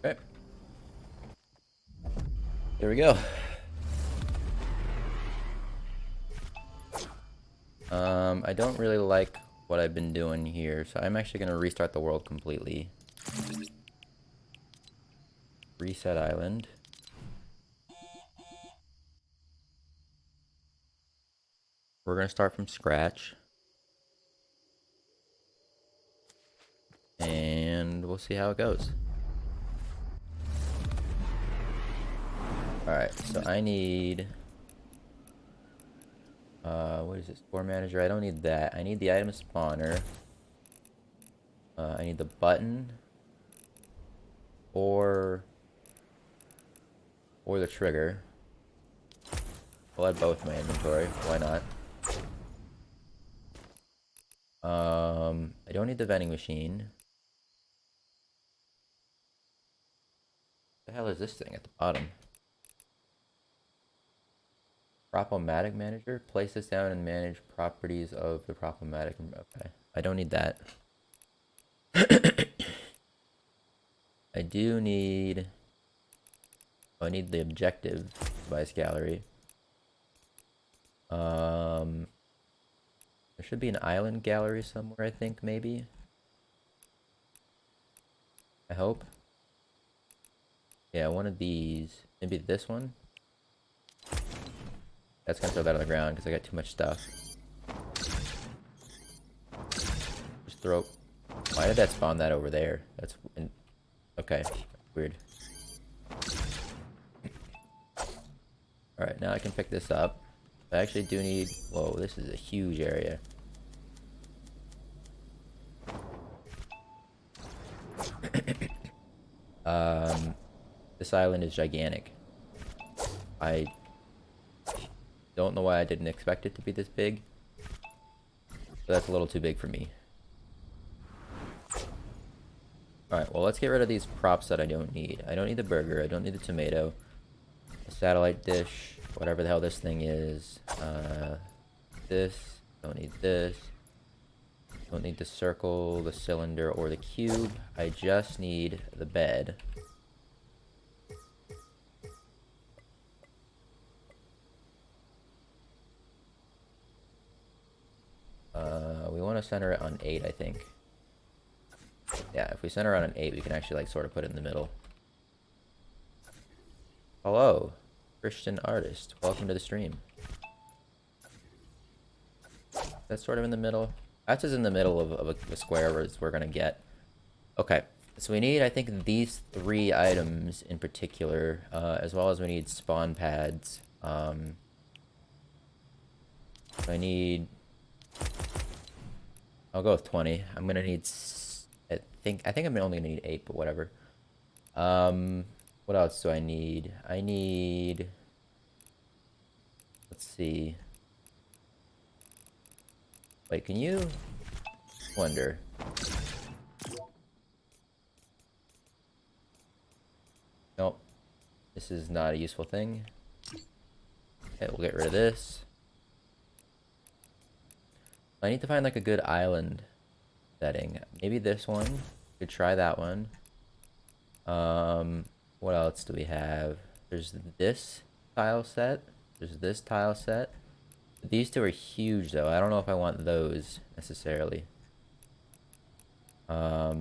Okay. Here we go. I don't really like what I've been doing here, so I'm actually gonna restart the world completely. Reset island. We're gonna start from scratch. And we'll see how it goes. Alright, so I need... what is this? Store manager? I don't need that. I need the item spawner. I need the button. Or the trigger. I'll add both in my inventory. Why not? I don't need the vending machine. What the hell is this thing at the bottom? Problematic manager? Place this down and manage properties of the problematic. Okay. I don't need that. I do need... Oh, I need the objective device gallery. There should be an island gallery somewhere, I think, maybe. I hope. Yeah, one of these. Maybe this one. That's gonna throw that on the ground because I got too much stuff. Just throw... Why did that spawn that over there? That's... Okay, weird. Alright, now I can pick this up. I actually do need... Whoa, this is a huge area. This island is gigantic. I don't know why I didn't expect it to be this big. But that's a little too big for me. Alright, well, let's get rid of these props that I don't need. I don't need the burger. I don't need the tomato. The satellite dish. Whatever the hell this thing is. This. Don't need this. Don't need the circle, the cylinder, or the cube. I just need the bed. We want to center it on 8, I think. Yeah, if we center on an 8, we can actually, like, sort of put it in the middle. Hello, Christian artist. Welcome to the stream. That's sort of in the middle. That's just in the middle of a square where we're gonna get. Okay, so we need, I think, these 3 items in particular, as well as we need spawn pads. I need... I'll go with 20. I'm gonna need... I think I'm only gonna need 8, but whatever. What else do I need? I need... Let's see. Wait, can you... Wonder. Nope. This is not a useful thing. Okay, we'll get rid of this. I need to find like a good island setting. Maybe this one. Could try that one. What else do we have? There's this tile set. There's this tile set. These two are huge though. I don't know if I want those necessarily. I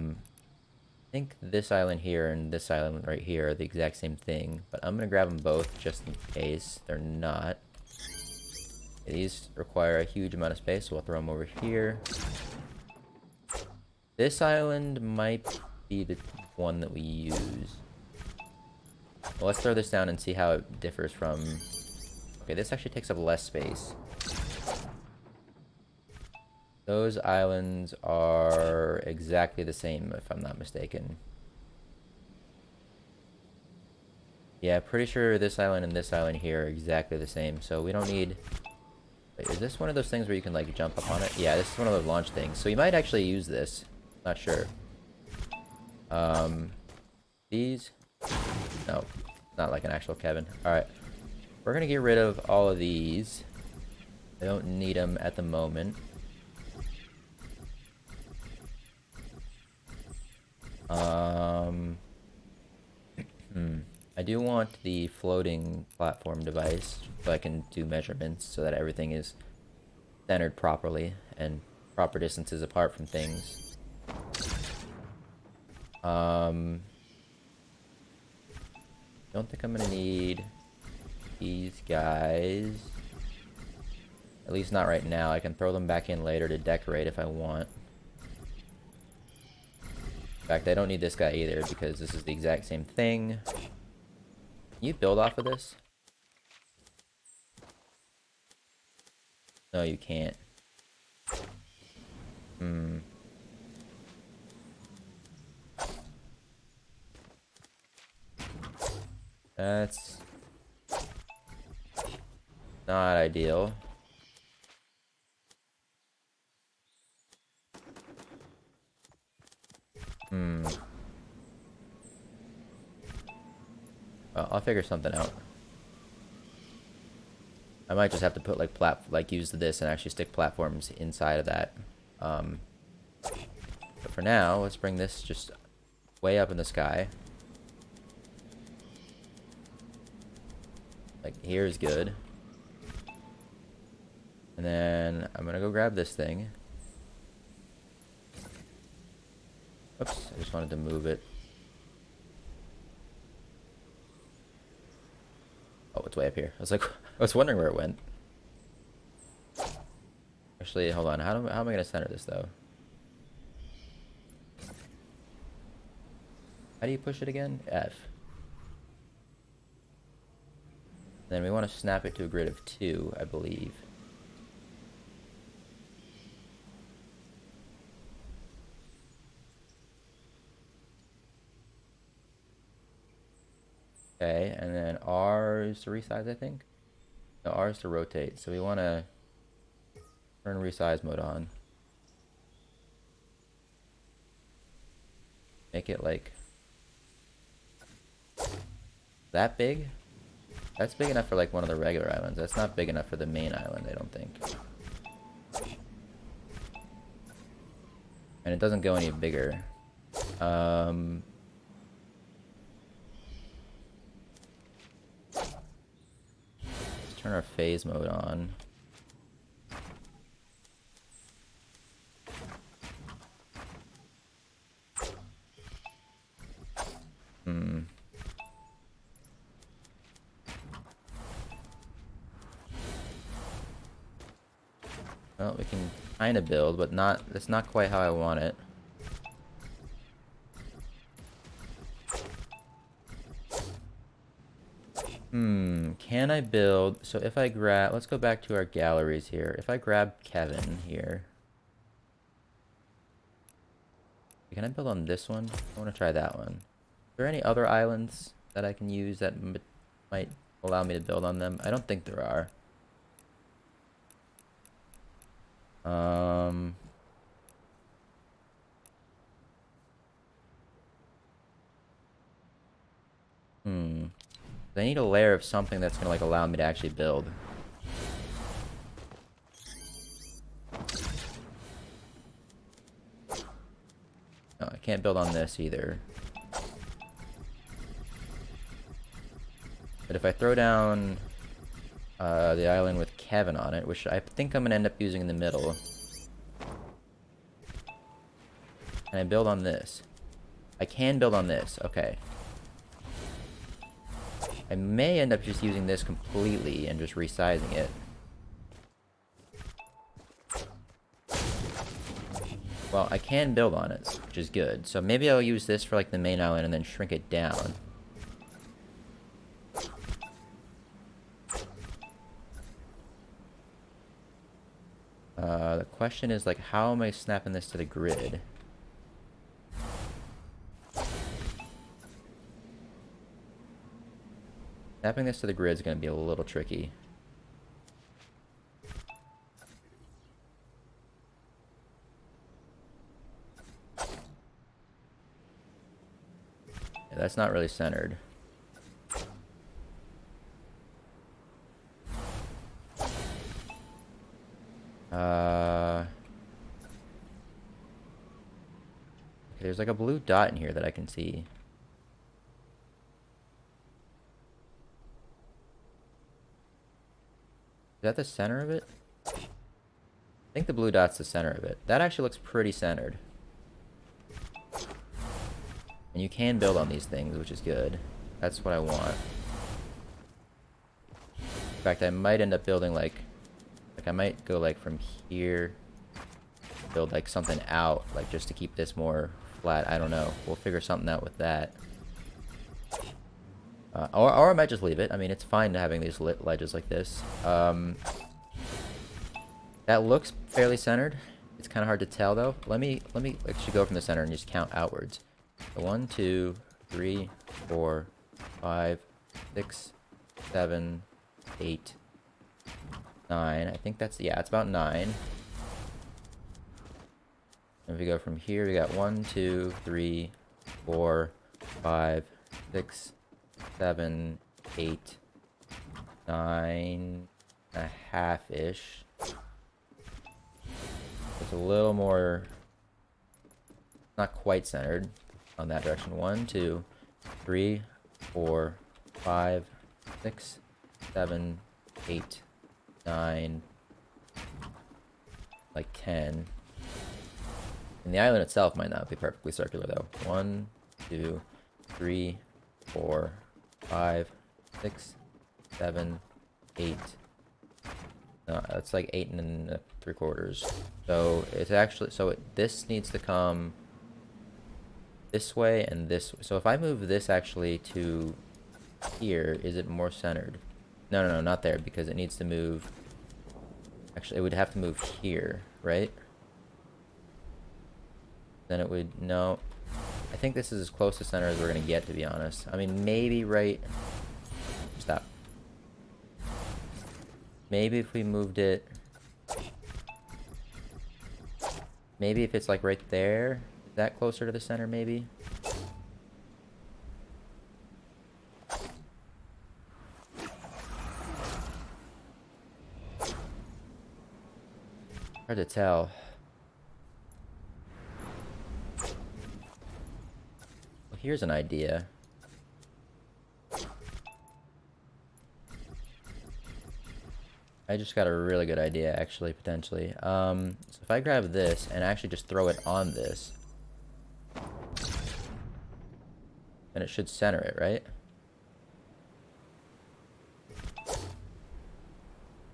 think this island here and this island right here are the exact same thing, but I'm gonna grab them both just in case they're not. These require a huge amount of space, so we'll throw them over here. This island might be the one that we use. Well, let's throw this down and see how it differs from... Okay, this actually takes up less space. Those islands are exactly the same, if I'm not mistaken. Yeah, pretty sure this island and this island here are exactly the same, so we don't need... Wait, is this one of those things where you can, like, jump up on it? Yeah, this is one of those launch things, so you might actually use this. Not sure. These... No, not like an actual Kevin. Alright. We're gonna get rid of all of these. I don't need them at the moment. I do want the floating platform device so I can do measurements so that everything is centered properly and proper distances apart from things. Don't think I'm gonna need these guys. At least not right now. I can throw them back in later to decorate if I want. In fact, I don't need this guy either because this is the exact same thing. Can you build off of this? No, you can't. That's not ideal. Well, I'll figure something out. I might just have to put like use this and actually stick platforms inside of that. But for now, let's bring this just way up in the sky. Like here's good. And then I'm gonna go grab this thing. Oops, I just wanted to move it. Oh, it's way up here. I was like, I was wondering where it went. Actually, hold on. How am I gonna center this though? How do you push it again? F. Then we want to snap it to a grid of 2, I believe. Okay, and then R is to resize, I think. No, R is to rotate. So we want to turn resize mode on. Make it like that big. That's big enough for like one of the regular islands. That's not big enough for the main island, I don't think. And it doesn't go any bigger. Turn our phase mode on. Well, we can kind of build, but that's not quite how I want it. Can I build? So if I grab, let's go back to our galleries here. If I grab Kevin here, can I build on this one? I want to try that one. Are there any other islands that I can use that might allow me to build on them? I don't think there are. I need a layer of something that's gonna like allow me to actually build. No, I can't build on this either. But if I throw down the island with Kevin on it, which I think I'm gonna end up using in the middle, and I build on this. I can build on this, okay. I may end up just using this completely and just resizing it. Well, I can build on it, which is good. So maybe I'll use this for like the main island and then shrink it down. The question is like, how am I snapping this to the grid? Snapping this to the grid is going to be a little tricky. Yeah, that's not really centered. Okay, there's like a blue dot in here that I can see. Is that the center of it? I think the blue dot's the center of it. That actually looks pretty centered. And you can build on these things, which is good. That's what I want. In fact, I might end up building like I might go like from here, build like something out, like just to keep this more flat. I don't know. We'll figure something out with that. Or I might just leave it. I mean, it's fine having these lit ledges like this. That looks fairly centered. It's kind of hard to tell though. Let me actually go from the center and just count outwards. So 1, 2, 3, 4, 5, 6, 7, 8, 9. I think that's, yeah, it's about 9. And if we go from here, we got 1, 2, 3, 4, 5, 6, 7, 8, 9 and a half-ish. It's a little more, not quite centered on that direction. 1, 2, 3, 4, 5, 6, 7, 8, 9, like 10. And the island itself might not be perfectly circular though. 1, 2, 3, 4, 5, 6, 7, 8. No, that's like 8 and 3/4. So it's actually, this needs to come this way and this way. So if I move this actually to here, is it more centered? No, not there, because it needs to move. Actually, it would have to move here, right? Then it would, no. I think this is as close to center as we're gonna get, to be honest. I mean, maybe right. Stop. Maybe if we moved it. Maybe if it's like right there. Is that closer to the center, maybe? Hard to tell. Well, here's an idea. I just got a really good idea, actually, potentially. So if I grab this and actually just throw it on this, then it should center it, right?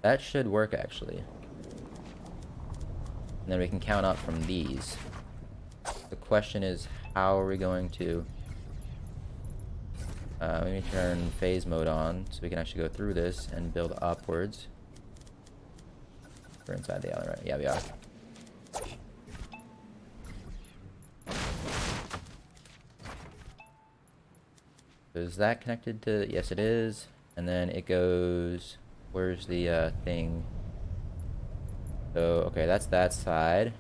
That should work, actually. And then we can count up from these. The question is, how are we going to... we need to turn phase mode on so we can actually go through this and build upwards. We're inside the island, right? Yeah, we are. Is that connected to... Yes, it is. And then it goes... Where's the thing? So, okay, that's that side.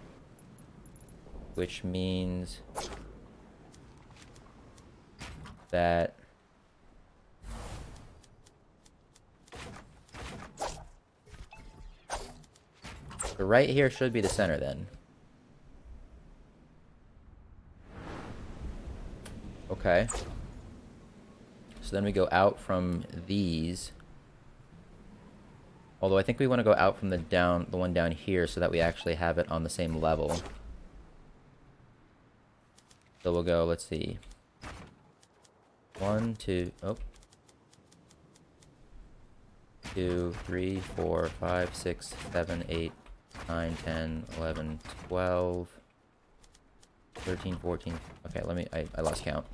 Which means... that... So right here should be the center then. Okay. So then we go out from these. Although I think we want to go out from the one down here so that we actually have it on the same level. So we'll go, let's see. 1, 2, oh. 2, 3, 4, 5, 6, 7, 8, 9, 10, 11, 12, 13, 14. Okay, I lost count.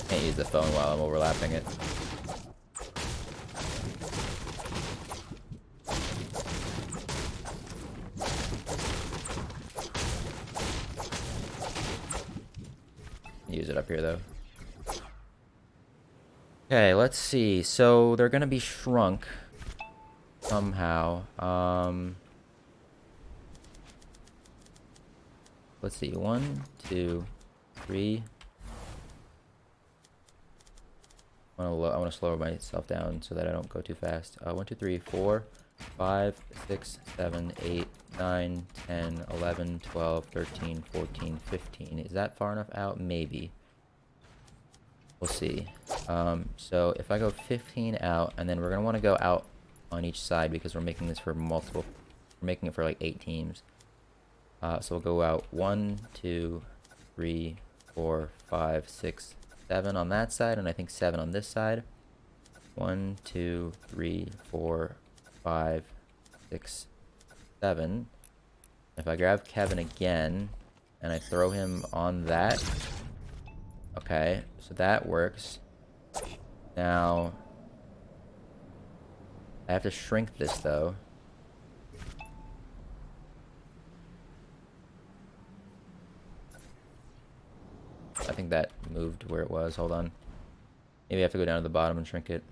Can't use the phone while I'm overlapping it. Use it up here though. Okay, let's see. So they're gonna be shrunk somehow. Let's see. 1, 2, 3. I want to slow myself down so that I don't go too fast. 1, 2, 3, 4, 5, 6, 7, 8, 9, 10, 11, 12, 13, 14, 15. Is that far enough out? Maybe. We'll see. So if I go 15 out, and then we're going to want to go out on each side because we're making this for multiple. We're making it for like 8 teams. So we'll go out 1, 2, 3, 4, 5, 6, 7 on that side, and I think 7 on this side. 1, 2, 3, 4, 5, 6, 7. If I grab Kevin again, and I throw him on that. Okay, so that works. Now, I have to shrink this though. I think that moved where it was. Hold on. Maybe I have to go down to the bottom and shrink it.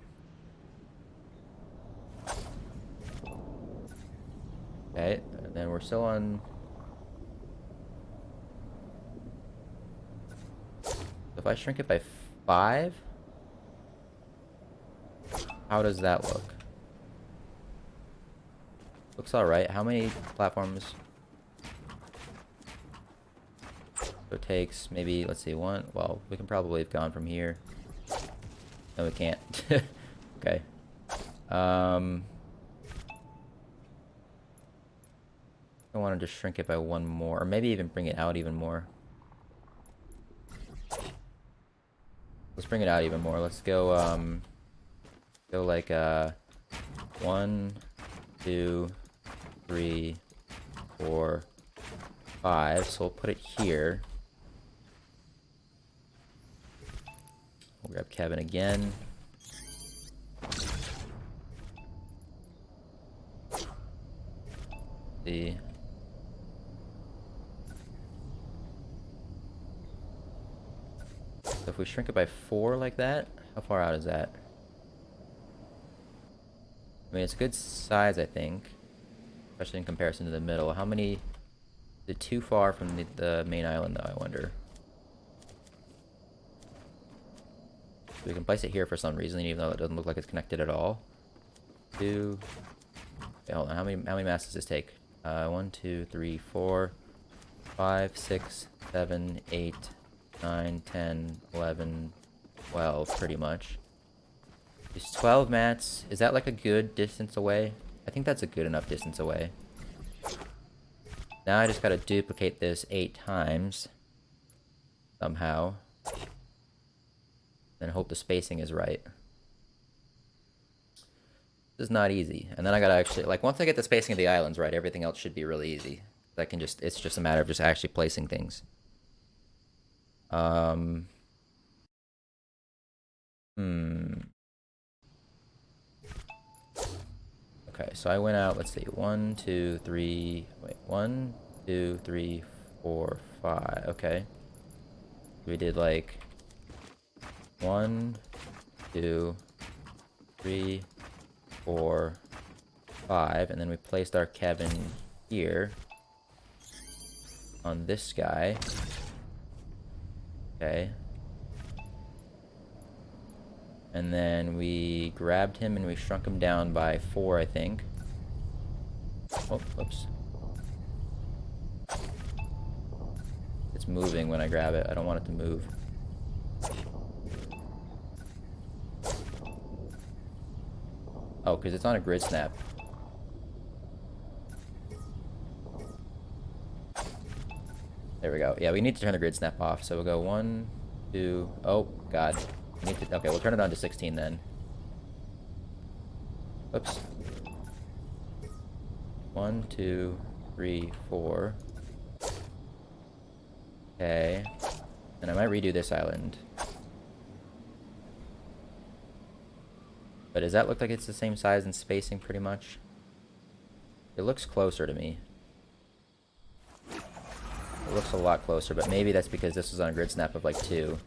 Okay, and then we're still on. If I shrink it by 5, how does that look? Looks alright. How many platforms? So it takes maybe, let's see, 1. Well, we can probably have gone from here. No, we can't. Okay. I want to just shrink it by 1 more, or maybe even bring it out even more. Let's bring it out even more. Let's go, go like, 1, 2, 3, 4, 5. So we'll put it here. We'll grab Kevin again. See. So if we shrink it by 4 like that, how far out is that? I mean, it's a good size, I think. Especially in comparison to the middle. How many... Is it too far from the main island, though, I wonder? We can place it here for some reason, even though it doesn't look like it's connected at all. 2... Okay, hold on. How many masks does this take? 1, 2, 3, 4, 5, 6, 7, 8, 9, 10, 11, 12, pretty much. There's 12 mats. Is that like a good distance away? I think that's a good enough distance away. Now I just gotta duplicate this 8 times. Somehow. And hope the spacing is right. This is not easy. And then I gotta actually, like, once I get the spacing of the islands right, everything else should be really easy. I can just, it's just a matter of just actually placing things. Okay, so I went out, let's see, 1, 2, 3, wait, 1, 2, 3, 4, 5, okay. We did like 1, 2, 3, 4, 5, and then we placed our Kevin here. on this guy. Okay. And then we grabbed him and we shrunk him down by 4, I think. Oh, whoops. It's moving when I grab it. I don't want it to move. Oh, because it's on a grid snap. There we go. Yeah, we need to turn the grid snap off. So we'll go 1, 2... Oh, God. We need to... Okay, we'll turn it on to 16 then. Oops. 1, 2, 3, 4. Okay. And I might redo this island. But does that look like it's the same size and spacing pretty much? It looks closer to me. It looks a lot closer, but maybe that's because this was on a grid snap of like 2.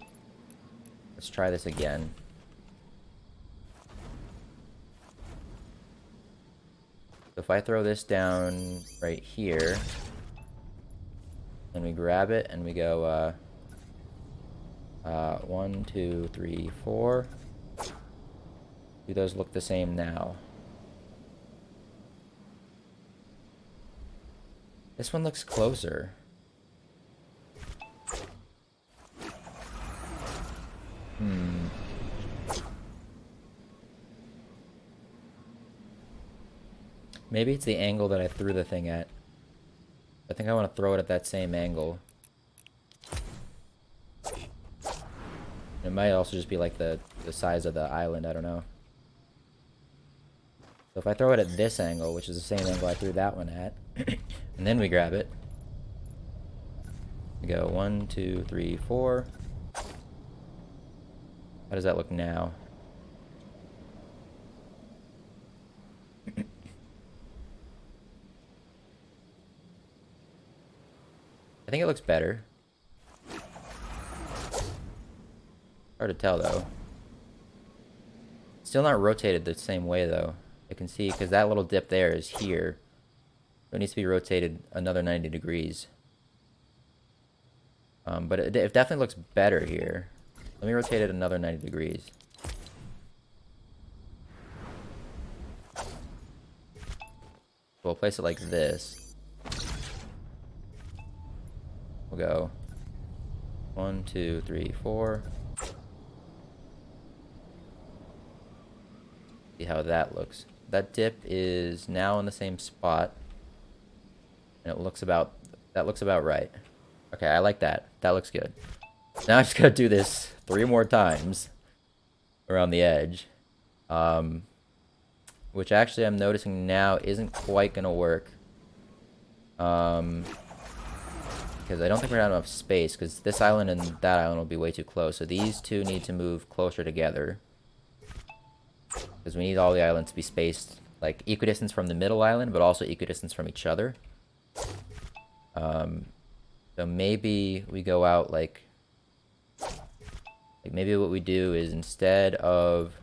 Let's try this again. So if I throw this down right here, and we grab it and we go 1, 2, 3, 4. Do those look the same now? This one looks closer. Maybe it's the angle that I threw the thing at. I think I want to throw it at that same angle. It might also just be like the size of the island, I don't know. So if I throw it at this angle, which is the same angle I threw that one at, and then we grab it. We go 1, 2, 3, 4. How does that look now? I think it looks better. Hard to tell though. Still not rotated the same way though. I can see because that little dip there is here. So it needs to be rotated another 90 degrees. But it definitely looks better here. Let me rotate it another 90 degrees. We'll place it like this. We'll go 1, 2, 3, 4. See how that looks. That dip is now in the same spot, and that looks about right. Okay, I like that. That looks good. Now I just gotta do this 3 more times around the edge, which actually I'm noticing now isn't quite gonna work, because I don't think we're gonna have enough space, because this island and that island will be way too close. So these two need to move closer together, because we need all the islands to be spaced like equidistant from the middle island, but also equidistant from each other. So maybe we go out like maybe what we do is instead of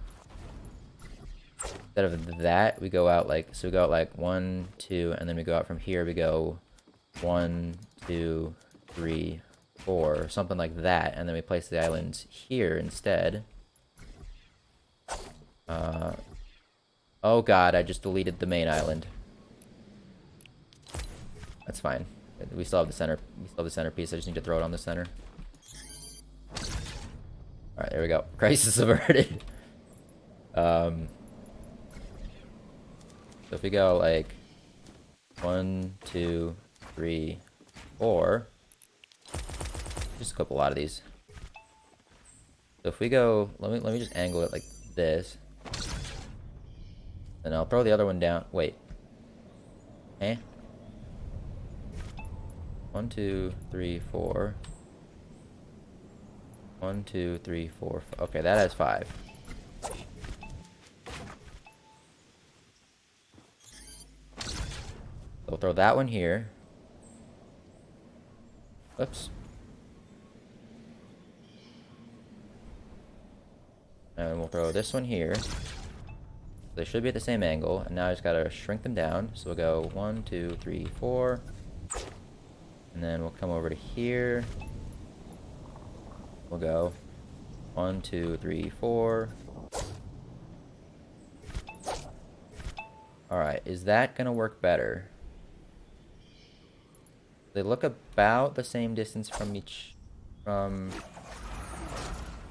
that, we go out like, so we go out like 1, 2, and then we go out from here, we go 1, 2, 3, 4, something like that, and then we place the islands here instead. Oh god, I just deleted the main island. That's fine. We still have the center. We still have the centerpiece. I just need to throw it on the center. All right, there we go. Crisis averted. So if we go like 1, 2, 3, 4, just equip a lot of these. So if we go, let me just angle it like this, and I'll throw the other one down. Wait. Eh? 1, 2, 3, 4. 1, 2, 3, 4. Okay, that has 5. So we'll throw that one here. Oops. And we'll throw this one here. They should be at the same angle, and now I just gotta shrink them down. So we'll go 1, 2, 3, 4. And then we'll come over to here. We'll go 1, 2, 3, 4. Alright, is that gonna work better? They look about the same distance from each...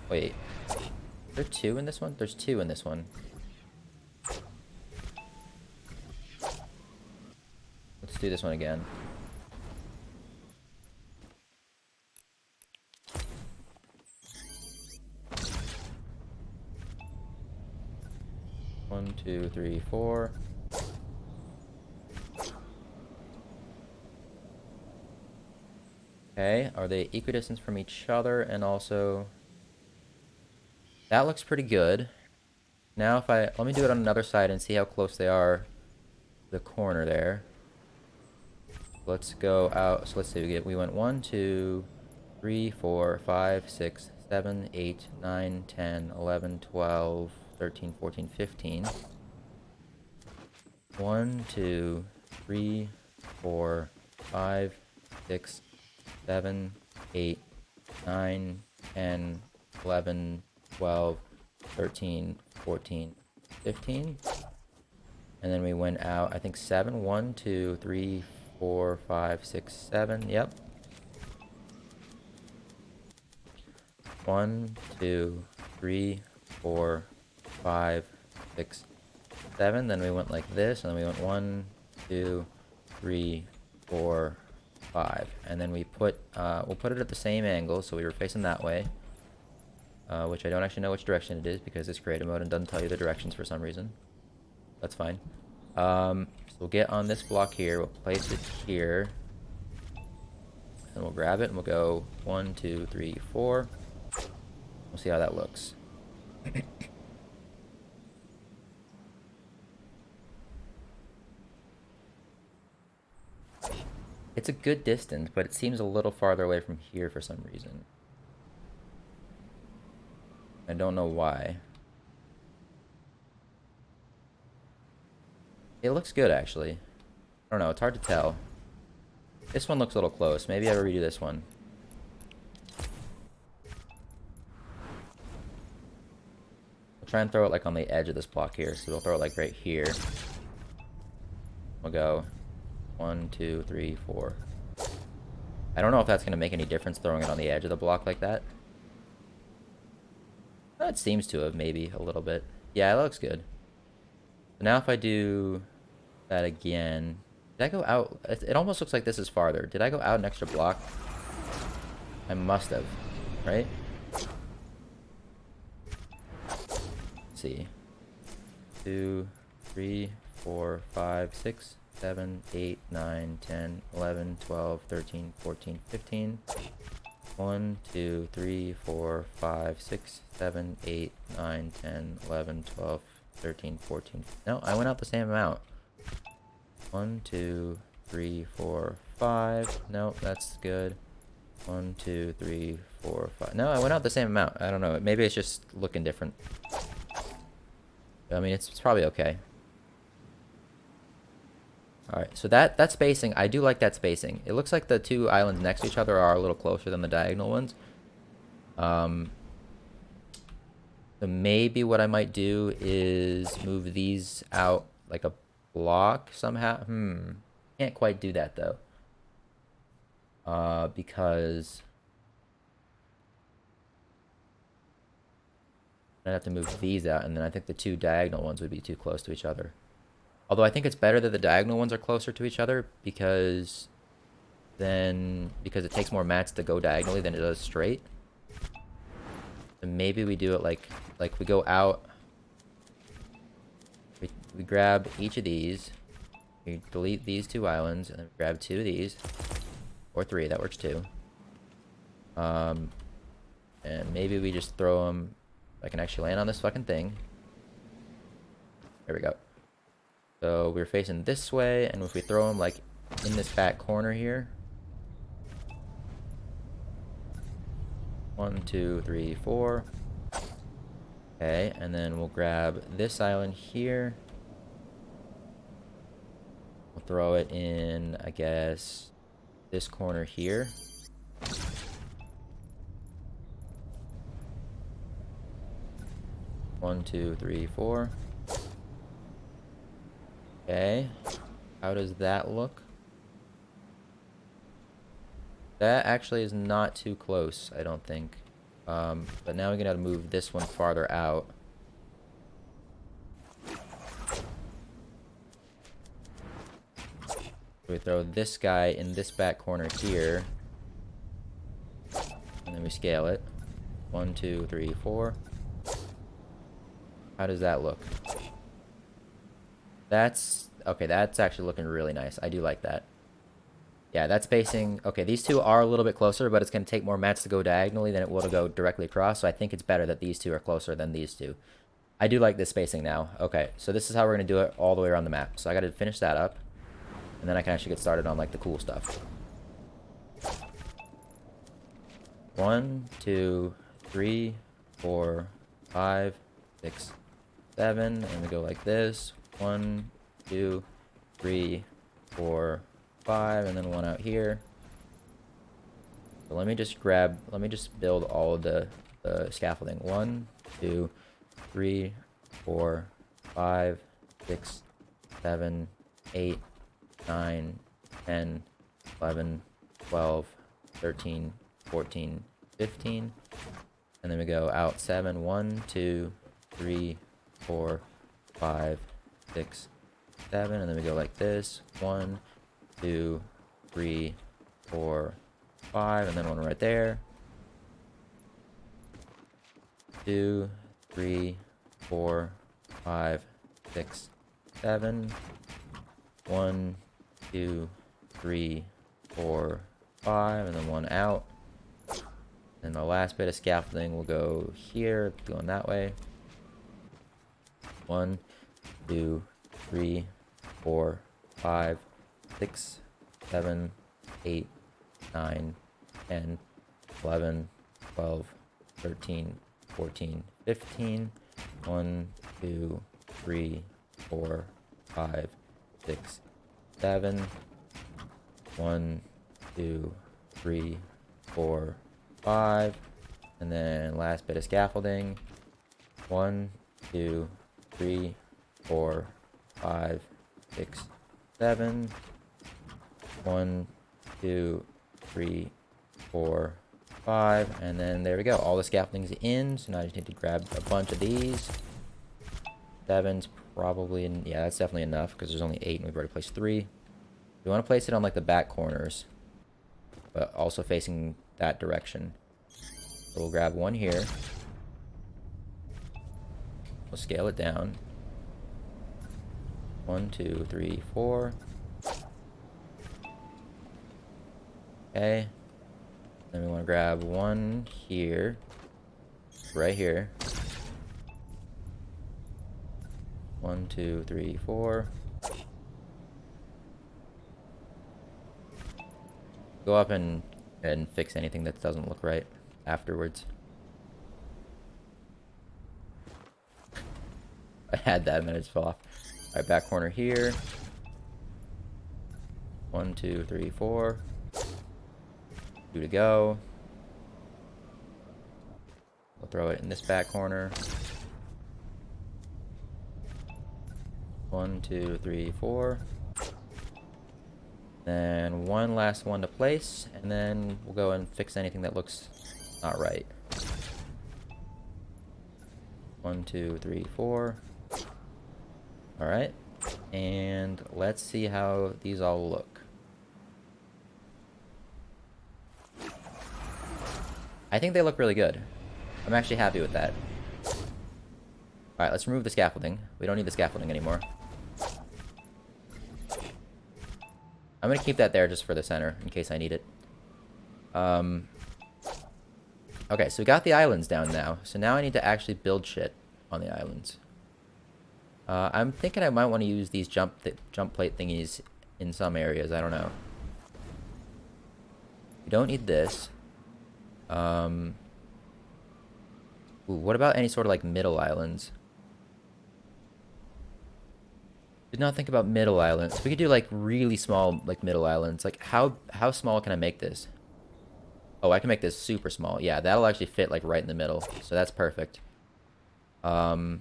Wait. Is there 2 in this one? There's 2 in this one. Let's do this one again. One, 2, 3, 4. Okay, are they equidistant from each other? And also, that looks pretty good. Now if let me do it on another side and see how close they are to the corner there. Let's go out. So let's see, we went 1, 2, 3, 4, 5, 6, 7, 8, 9, 10, 11, 12, 13, 14, 15. 1, 2, 3, 4, 5, 6, 7, 8, 9, 10, 11, 12, 13, 14, 15. And then we went out, I think 7. 1, 2, 3, 4, 5, 6, 7. Yep. 1, 2, 3, 4, 5, 6, 7. Then we went like this, and then we went 1, 2, 3, 4, 5. And then we put, we'll put it at the same angle, so we were facing that way. Which I don't actually know which direction it is because it's creative mode and doesn't tell you the directions for some reason. That's fine. So we'll get on this block here, we'll place it here, and we'll grab it and we'll go 1, 2, 3, 4. We'll see how that looks. It's a good distance, but it seems a little farther away from here for some reason. I don't know why. It looks good, actually. I don't know, it's hard to tell. This one looks a little close. Maybe I'll redo this one. We'll try and throw it like on the edge of this block here. So we'll throw it like right here. We'll go 1, 2, 3, 4. I don't know if that's going to make any difference throwing it on the edge of the block like that. It seems to have, maybe, a little bit. Yeah, it looks good. So now if I do that again... Did I go out? It almost looks like this is farther. Did I go out an extra block? I must have, right? Let's see. 2, 3, 4, 5, 6, 7, 8, 9, 10, 11, 12, 13, 14, 15. 1, 2, 3, 4, 5, 6, 7, 8, 9, 10, 11, 12, 13, 14. No, I went out the same amount. 1, 2, 3, 4, 5. No, that's good. 1, 2, 3, 4, 5. No, I went out the same amount. I don't know. Maybe it's just looking different. I mean, it's probably okay. Alright, so that spacing, I do like that spacing. It looks like the two islands next to each other are a little closer than the diagonal ones. So maybe what I might do is move these out like a block somehow. Can't quite do that though. Because I'd have to move these out, and then I think the two diagonal ones would be too close to each other. Although I think it's better that the diagonal ones are closer to each other because it takes more mats to go diagonally than it does straight. So maybe we do it like we go out. We grab each of these. We delete these two islands and then grab 2 of these. Or 3, that works too. And maybe we just throw them. I can actually land on this fucking thing. There we go. So we're facing this way, and if we throw them like in this back corner here. 1, 2, 3, 4. Okay, and then we'll grab this island here. We'll throw it in, I guess, this corner here. One, two, three, four. Okay. How does that look? That actually is not too close, I don't think. But now we're gonna have to move this one farther out. We throw this guy in this back corner here. And then we scale it. 1, 2, 3, 4. How does that look? That's... okay, that's actually looking really nice. I do like that. Yeah, that's spacing... okay, these two are a little bit closer, but it's going to take more mats to go diagonally than it will to go directly across, so I think it's better that these two are closer than these two. I do like this spacing now. Okay, so this is how we're going to do it all the way around the map. So I got to finish that up, and then I can actually get started on, like, the cool stuff. 1, 2, 3, 4, 5, 6, 7, and we go like this. 1, 2, 3, 4, 5, and then one out here. So let me just build all of the scaffolding. 1, 2, 3, 4, 5, 6, 7, 8, 9, 10, 11, 12, 13, 14, 15. And then we go out 7. 1, 2, 3, 4, 5, 6, 7. And then we go like this. 1, 2, 3, 4, 5. And then one right there. 2, 3, 4, 5, 6, 7. 1, 2, 3, 4, 5. And then one out. And the last bit of scaffolding will go here, going that way. 1, 2, 3, 4, 5, 6, 7, 8, 9, 10, 11, 12, 13, 14, 15. 1, 2, 3, 4, 5, 6, 7. 1, 2, 3, 4, 5. And then last bit of scaffolding. 1, 2, 3, 4, 5, 6, 7. 1, 2, 3, 4, 5. And then there we go. All the scaffolding's in. So now I just need to grab a bunch of these. 7's probably in. Yeah, that's definitely enough because there's only 8 and we've already placed 3. We want to place it on like the back corners, but also facing that direction. So we'll grab one here. We'll scale it down. 1, 2, 3, 4. Okay. Then we want to grab one here. Right here. 1, 2, 3, 4. Go up and fix anything that doesn't look right afterwards. I had that and then it just fell off. Alright, back corner here. 1, 2, 3, 4. 2 to go. We'll throw it in this back corner. 1, 2, 3, 4. Then one last one to place, and then we'll go and fix anything that looks not right. 1, 2, 3, 4. Alright, and let's see how these all look. I think they look really good. I'm actually happy with that. Alright, let's remove the scaffolding. We don't need the scaffolding anymore. I'm going to keep that there just for the center, in case I need it. Okay, so we got the islands down now. So now I need to actually build shit on the islands. I'm thinking I might want to use these jump plate thingies in some areas. I don't know. We don't need this. Ooh, what about any sort of like middle islands? Did not think about middle islands. We could do like really small, like middle islands. Like how small can I make this? Oh, I can make this super small. Yeah, that'll actually fit like right in the middle. So that's perfect. So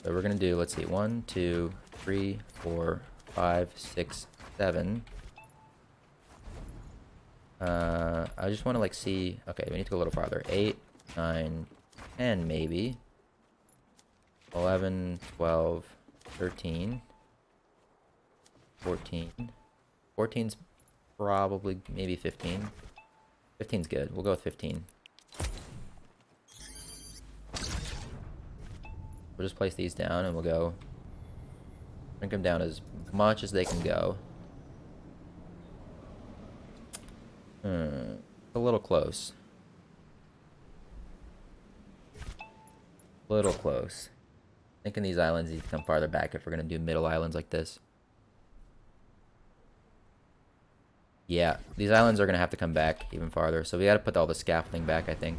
we're gonna do, let's see, 1, 2, 3, 4, 5, 6, 7. I just want to like see. Okay, we need to go a little farther. 8, 9, 10 maybe. 11, 12, 13, 14. 14's probably maybe 15. 15's good. We'll go with 15. We'll just place these down and we'll go shrink them down as much as they can go. A little close. Little close. Thinking these islands need to come farther back if we're gonna do middle islands like this. Yeah, these islands are gonna have to come back even farther, so we gotta put all the scaffolding back, I think.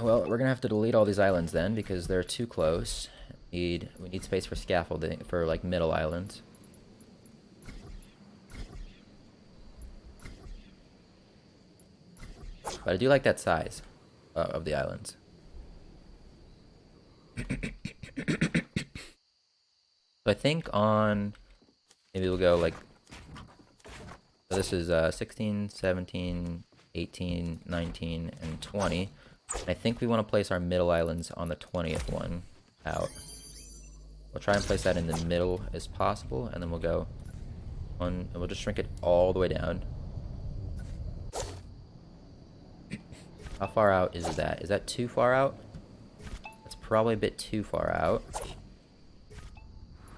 Well, we're gonna have to delete all these islands then because they're too close. We need space for scaffolding for like middle islands. But I do like that size of the islands. So I think on maybe we'll go like, so this is 16, 17, 18, 19, and 20. I think we want to place our middle islands on the 20th one out. We'll try and place that in the middle as possible, and then we'll go on, and we'll just shrink it all the way down. How far out is that? Is that too far out? That's probably a bit too far out.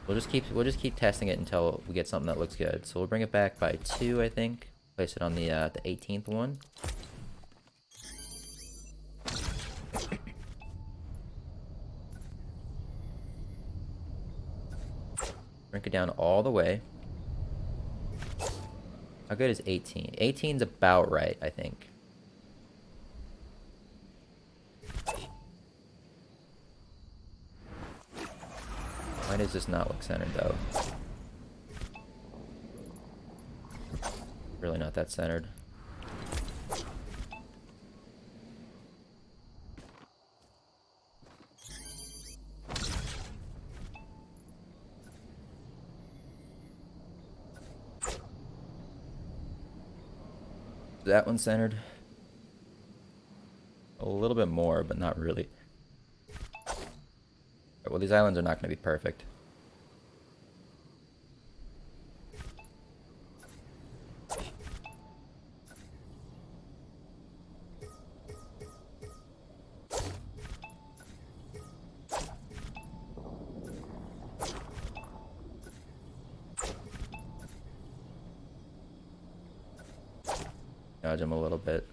We'll just keep testing it until we get something that looks good. So we'll bring it back by 2, I think. Place it on the 18th one. Shrink it down all the way. How good is 18? 18's about right, I think. Why does this not look centered, though? Really not that centered. That one centered. A little bit more, but not really. Well, these islands are not going to be perfect. Dodge them a little bit.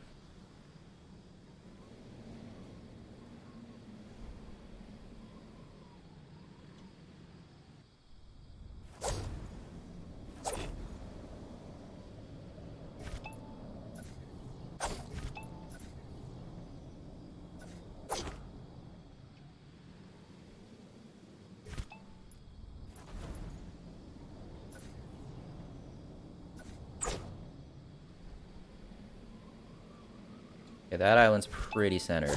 Okay, that island's pretty centered.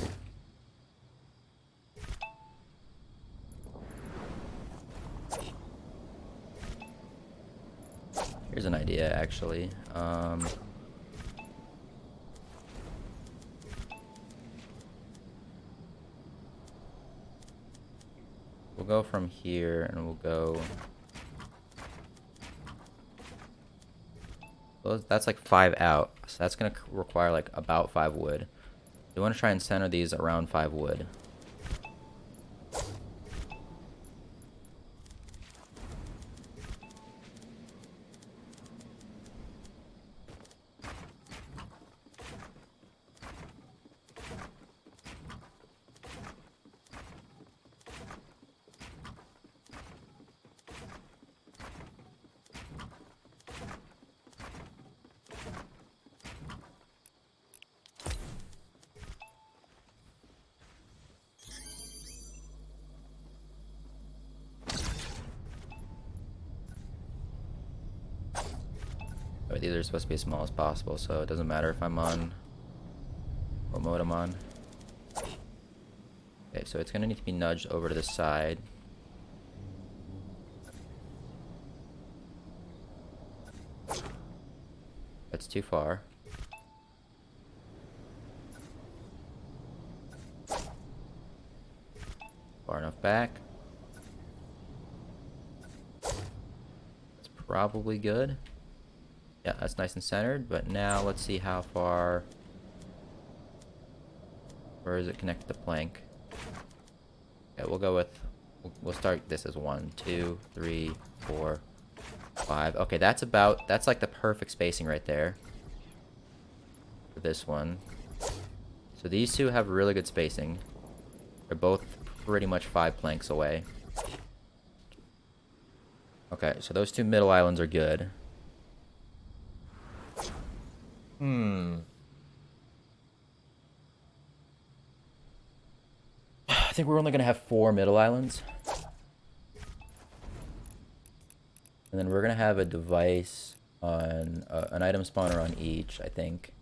Here's an idea, actually. We'll go from here, and we'll go... Well, that's like 5 out, so that's going to require like about 5 wood. We want to try and center these around 5 wood. these are supposed to be as small as possible, so it doesn't matter if I'm on what mode I'm on. Okay, so it's gonna need to be nudged over to the side. That's too far. Far enough back. That's probably good. Yeah, that's nice and centered, but now let's see how far... Where is it connected to plank? Okay, we'll go with... We'll start this as 1, 2, 3, 4, 5. Okay, that's like the perfect spacing right there. For this one. So these two have really good spacing. They're both pretty much 5 planks away. Okay, so those 2 middle islands are good. I think we're only going to have 4 middle islands. And then we're going to have a device on... an item spawner on each, I think.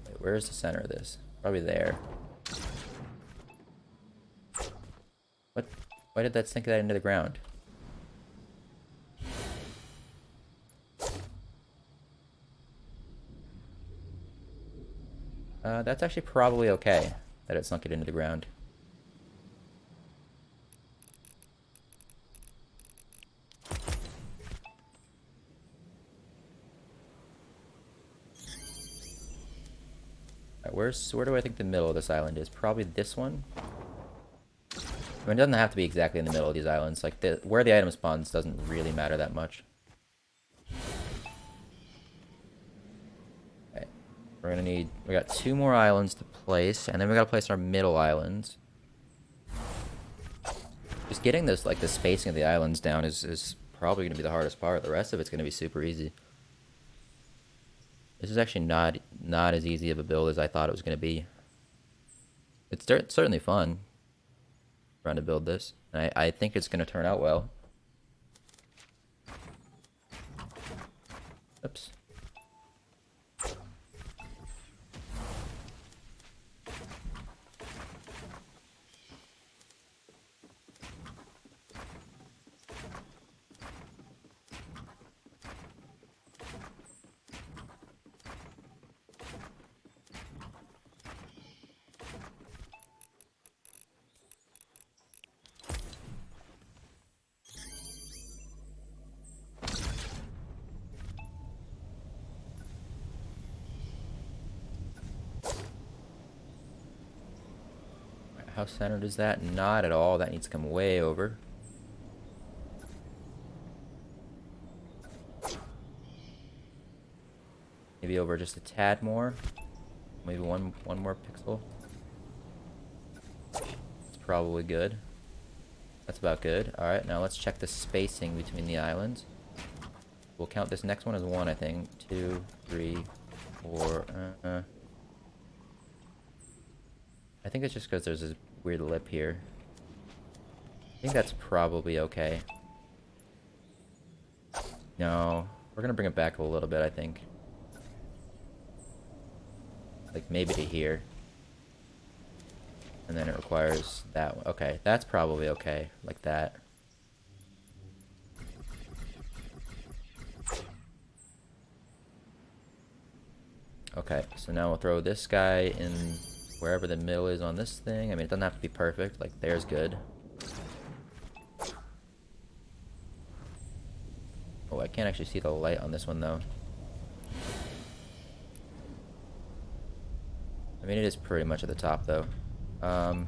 Wait, where's the center of this? Probably there. What? Why did that sink that into the ground? That's actually probably okay that it sunk it into the ground. Where do I think the middle of this island is? Probably this one. I mean, it doesn't have to be exactly in the middle of these islands. Like where the item spawns doesn't really matter that much. Okay, we're gonna need. We got 2 more islands to place, and then we gotta place our middle islands. Just getting this, like the spacing of the islands down, is probably gonna be the hardest part. The rest of it's gonna be super easy. This is actually not as easy of a build as I thought it was going to be. It's certainly fun trying to build this. And I think it's going to turn out well. Oops. How centered is that? Not at all. That needs to come way over. Maybe over just a tad more. Maybe one more pixel. It's probably good. That's about good. Alright, now let's check the spacing between the islands. We'll count this next one as 1, I think. 2, 3, 4. I think it's just because there's this weird lip here. I think that's probably okay. No, we're gonna bring it back a little bit, I think. Like maybe to here. And then it requires that one. Okay, that's probably okay, like that. Okay, so now we'll throw this guy in wherever the middle is on this thing. I mean, it doesn't have to be perfect. Like, there's good. Oh, I can't actually see the light on this one, though. I mean, it is pretty much at the top, though. Oh,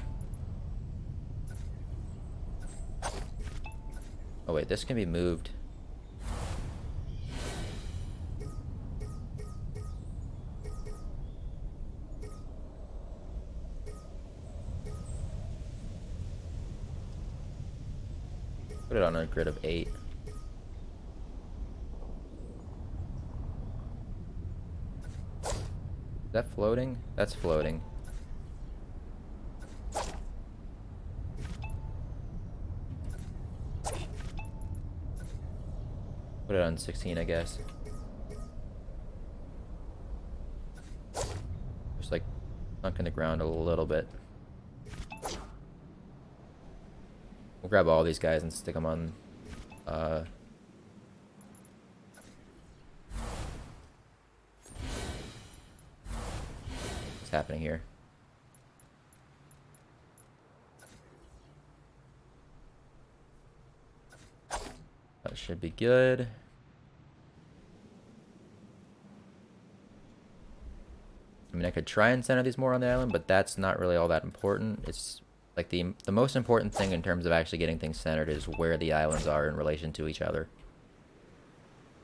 wait, this can be moved. Put it on a grid of 8. Is that floating? That's floating. Put Put it on 16, I guess. Just like sunk in the ground a little bit. We'll grab all these guys and stick them on. What's happening here? That should be good. I mean, I could try and center these more on the island, but that's not really all that important. It's like the most important thing in terms of actually getting things centered is where the islands are in relation to each other.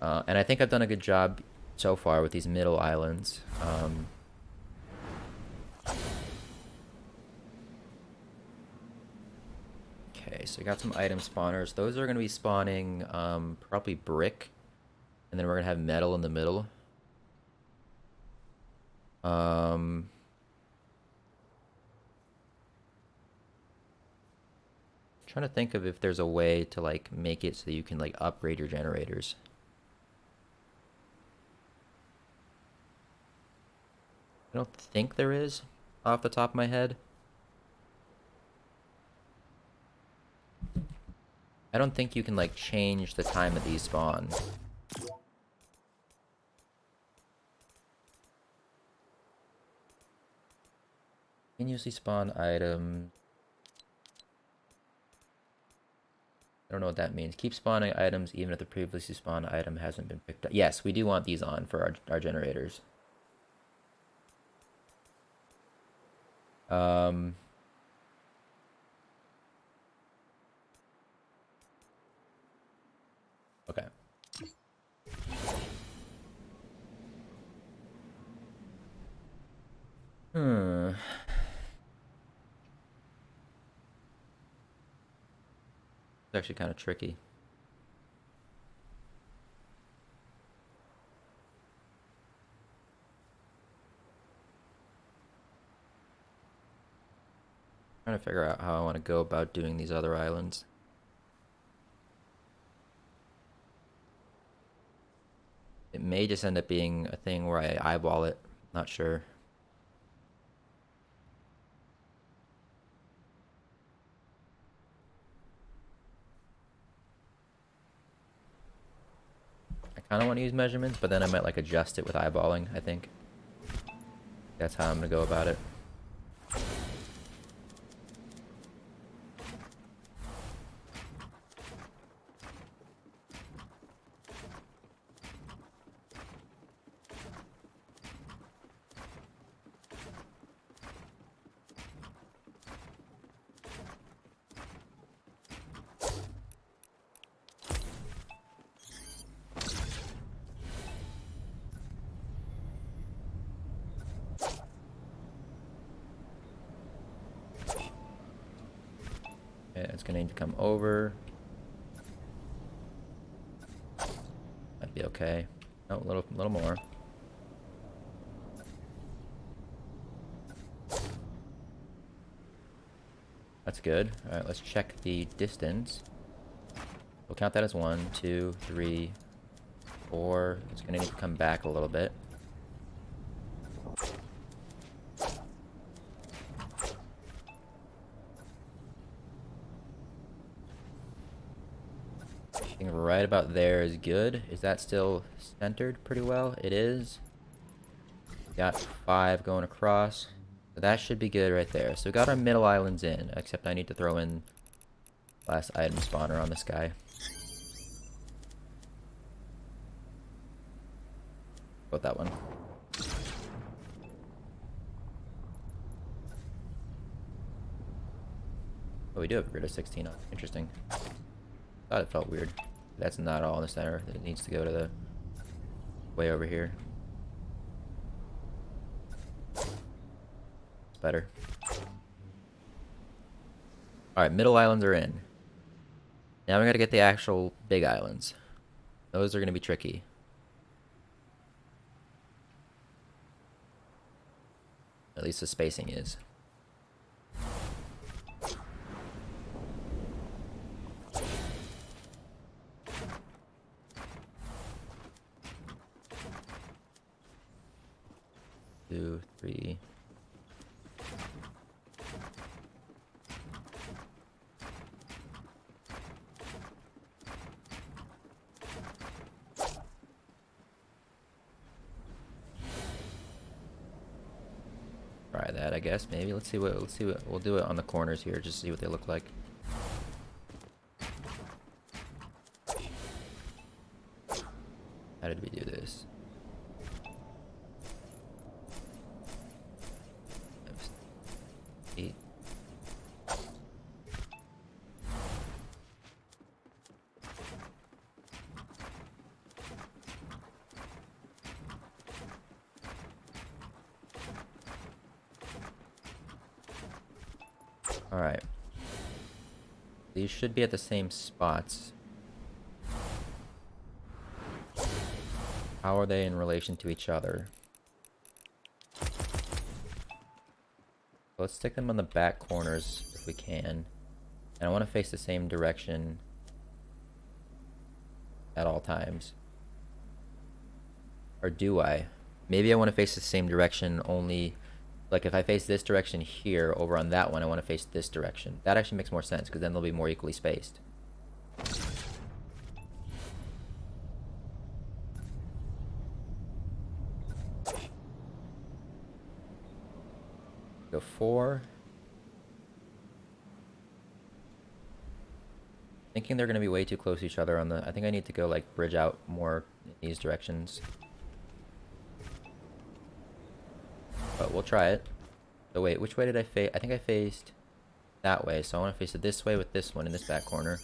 And I think I've done a good job so far with these middle islands. Okay, so we got some item spawners. Those are going to be spawning probably brick, and then we're going to have metal in the middle. Trying to think of if there's a way to like make it so you can like upgrade your generators. I don't think there is off the top of my head. I don't think you can like change the time that these spawn. Continuously spawn items. I don't know what that means. Keep spawning items even if the previously spawned item hasn't been picked up. Yes, we do want these on for our generators. Okay. It's actually kind of tricky. Trying to figure out how I want to go about doing these other islands. It may just end up being a thing where I eyeball it. Not sure. I kind of want to use measurements, but then I might like adjust it with eyeballing, I think. That's how I'm going to go about it. Okay, it's gonna need to come over. That'd be okay. Oh, a little more. That's good. All right, let's check the distance. We'll count that as 1, 2, 3, 4. It's gonna need to come back a little bit. I think right about there is good. Is that still centered pretty well? It is. Got 5 going across. So that should be good right there. So we got our middle islands in, except I need to throw in last item spawner on this guy. About that one. Oh, we do have a grid of 16 on. Interesting. Thought it felt weird. That's not all in the center. It needs to go to the way over here. It's better. Alright, middle islands are in. Now we gotta get the actual big islands. Those are gonna be tricky. At least the spacing is. try that, I guess. Maybe let's see what we'll do it on the corners here, just see what they look like. How did we do this? Eight. All right. These should be at the same spots. How are they in relation to each other? Let's stick them on the back corners if we can. And I want to face the same direction at all times. Or do I? Maybe I want to face the same direction only... Like if I face this direction here, over on that one, I want to face this direction. That actually makes more sense, because then they'll be more equally spaced. Go 4. Thinking they're going to be way too close to each other on the... I think I need to go like bridge out more in these directions. But we'll try it. So wait, which way did I face? I think I faced that way, so I want to face it this way with this one in this back corner.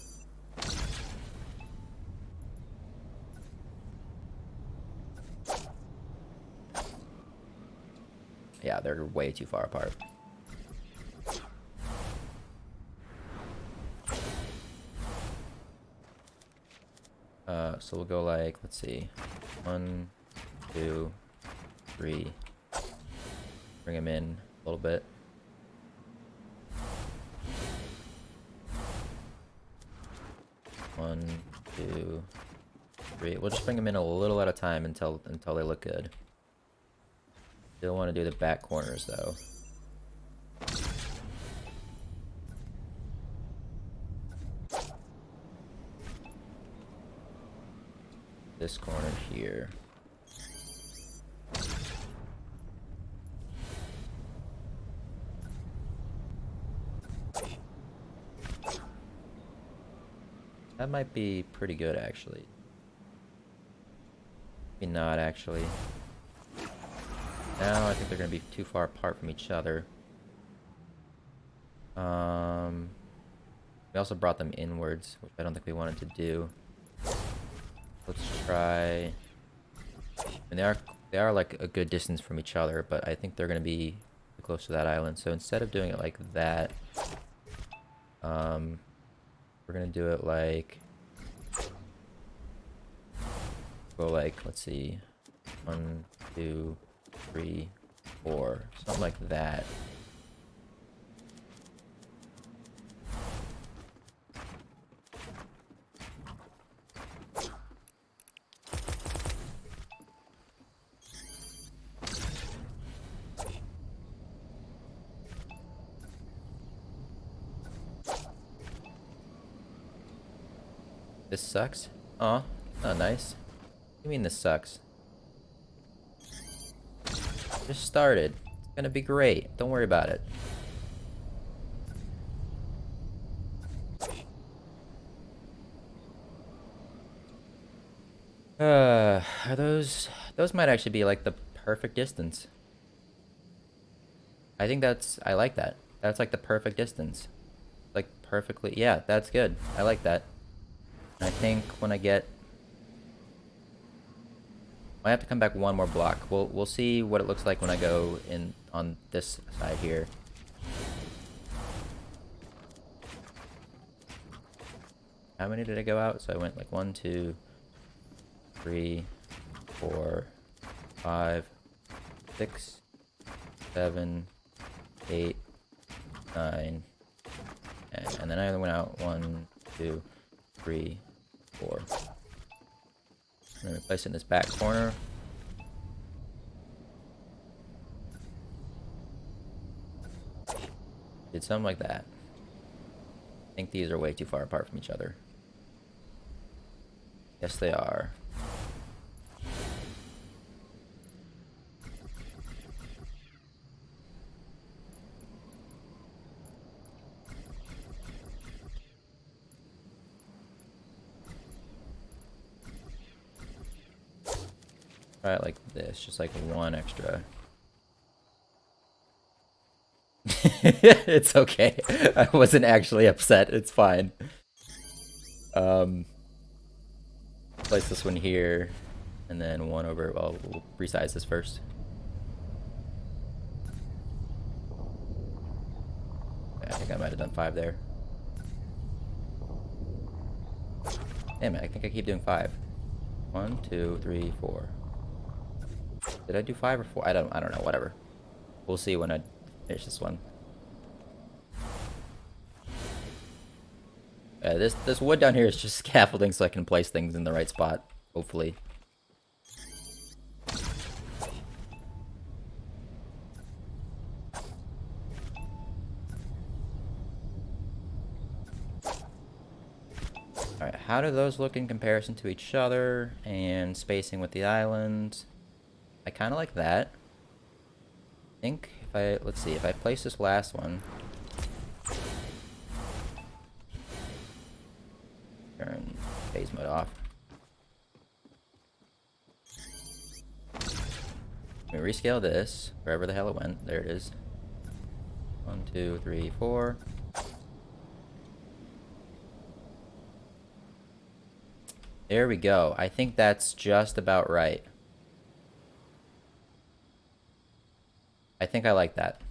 Yeah, they're way too far apart. So we'll go like, let's see, 1, 2, 3. Bring him in a little bit. One, 2, 3. We'll just bring them in a little at a time until they look good. Still want to do the back corners though. This corner here. That might be pretty good, actually. Maybe not, actually. Now I think they're going to be too far apart from each other. We also brought them inwards, which I don't think we wanted to do. Let's try... And they are like a good distance from each other, but I think they're going to be close to that island. So instead of doing it like that, we're gonna do it like, go like, let's see, 1, 2, 3, 4, something like that. This sucks? Aw, not nice. What do you mean this sucks? Just started. It's gonna be great. Don't worry about it. Are those might actually be like the perfect distance. I think I like that. That's like the perfect distance. Like perfectly, yeah, that's good. I like that. I think when I have to come back one more block. We'll see what it looks like when I go in on this side here. How many did I go out? So I went like 1, 2, 3, 4, 5, 6, 7, 8, 9, 10. And then I went out 1, 2, 3, 4. I'm gonna place it in this back corner. Did something like that. I think these are way too far apart from each other. Yes, they are. Try it like this, just like one extra. It's okay. I wasn't actually upset. It's fine. Place this one here, and then one over. Well, we'll resize this first. I think I might have done 5 there. Damn it, I think I keep doing 5. 1, 2, 3, 4. Did I do 5 or 4? I don't know, whatever. We'll see when I finish this one. This wood down here is just scaffolding so I can place things in the right spot, hopefully. Alright, how do those look in comparison to each other and spacing with the islands? I kind of like that. I think let's see, if I place this last one. Turn phase mode off. Let me rescale this, wherever the hell it went. There it is. 1, 2, 3, 4. There we go. I think that's just about right. I think I like that.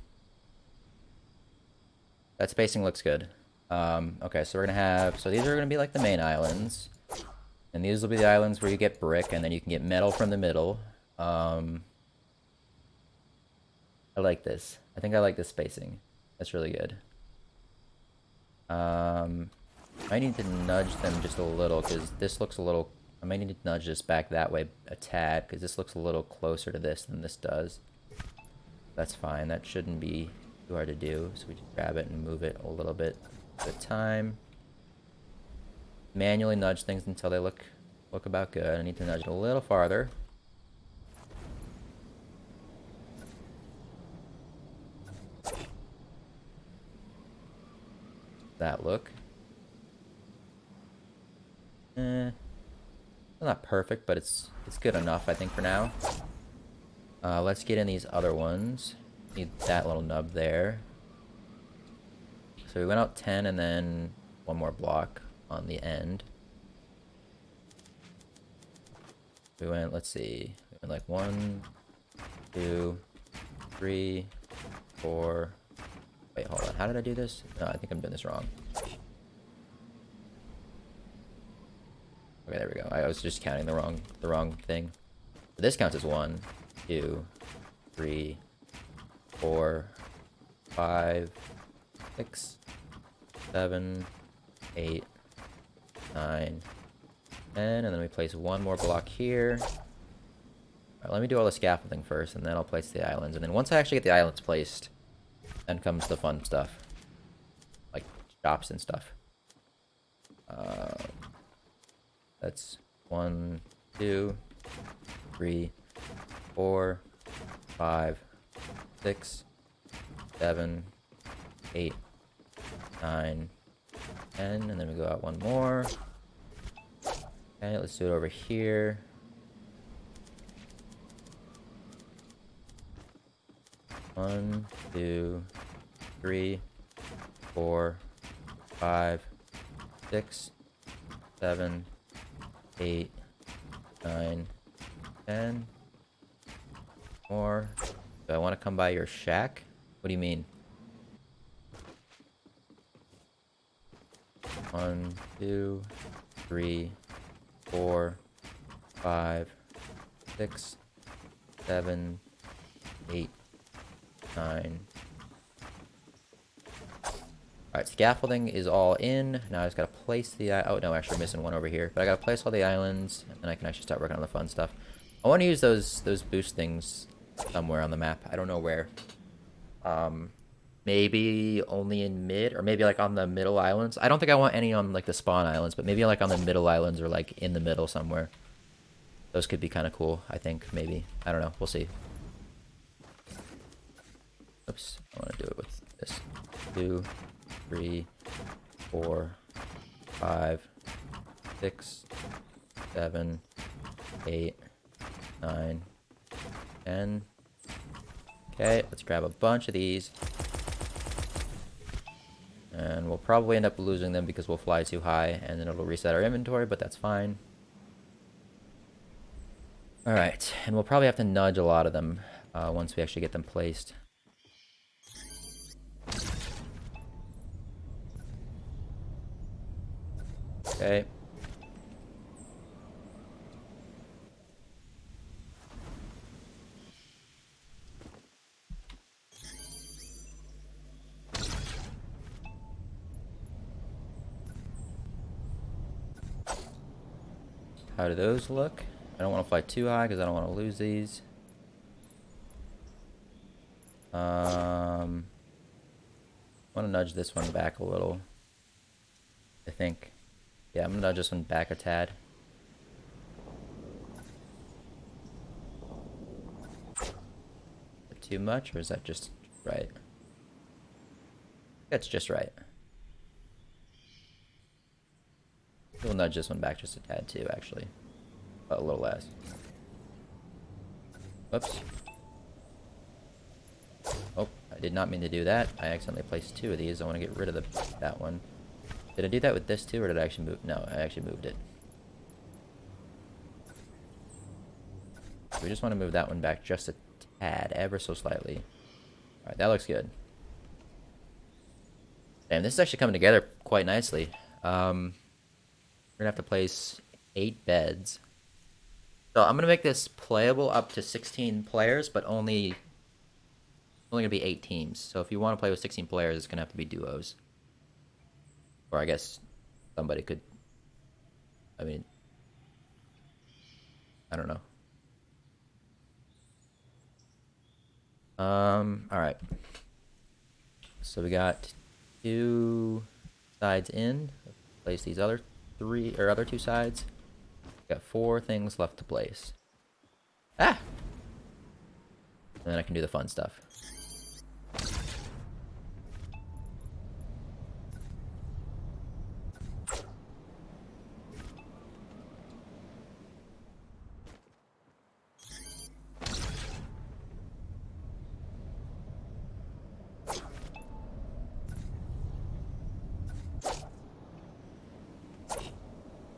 That spacing looks good. Okay, so we're gonna have, so these are gonna be like the main islands. And these will be the islands where you get brick, and then you can get metal from the middle. I like this. I think I like this spacing. That's really good. I need to nudge them just a little, because this looks a little, I might need to nudge this back that way a tad, because this looks a little closer to this than this does. That's fine. That shouldn't be too hard to do. So we just grab it and move it a little bit at a time. Manually nudge things until they look about good. I need to nudge it a little farther. That look. Not perfect, but it's good enough, I think, for now. Let's get in these other ones. Need that little nub there. So we went out 10 and then one more block on the end. We went, let's see, we went like 1, 2, 3, 4. Wait, hold on. How did I do this? No, I think I'm doing this wrong. Okay, there we go. I was just counting the wrong thing. But this counts as 1, 2, 3, 4, 5, 6, 7, 8, 9, 10, and then we place one more block here. Alright, let me do all the scaffolding first, and then I'll place the islands. And then once I actually get the islands placed, then comes the fun stuff. Like shops and stuff. That's 1, 2, 3, 4, 5, 6, 7, 8, 9, 10, and then we go out one more. Okay, let's do it over here. One, 2, 3, 4, 5, 6, 7, 8, 9, 10. More. Do I want to come by your shack? What do you mean? 1, 2, 3, 4, 5, 6, 7, 8, 9. Alright, scaffolding is all in. Now I just gotta place the... Oh, no, actually, I'm missing one over here. But I gotta place all the islands, and then I can actually start working on the fun stuff. I want to use those boost things somewhere on the map. I don't know where. Maybe only in mid, or maybe like on the middle islands. I don't think I want any on like the spawn islands, but maybe like on the middle islands or like in the middle somewhere. Those could be kind of cool, I think, maybe. I don't know. We'll see. Oops. I want to do it with this. 2, 3, 4, 5, 6, 7, 8, 9, 10. Okay, let's grab a bunch of these. And we'll probably end up losing them because we'll fly too high, and then it'll reset our inventory, but that's fine. Alright, and we'll probably have to nudge a lot of them once we actually get them placed. Okay. How do those look? I don't want to fly too high because I don't want to lose these. I want to nudge this one back a little, I think. Yeah, I'm going to nudge this one back a tad. Too much, or is that just right? That's just right. We'll nudge this one back just a tad too, actually. But a little less. Whoops. Oh, I did not mean to do that. I accidentally placed 2 of these. I want to get rid of that one. Did I do that with this too, or did I actually move? No, I actually moved it. We just want to move that one back just a tad, ever so slightly. Alright, that looks good. Damn, this is actually coming together quite nicely. We're gonna have to place 8 beds. So I'm gonna make this playable up to 16 players, but only gonna be 8 teams. So if you want to play with 16 players, it's gonna have to be duos. Or I guess somebody could. I mean, I don't know. Alright. So we got 2 sides in. Place these other 2 sides. Got 4 things left to place. Ah! And then I can do the fun stuff.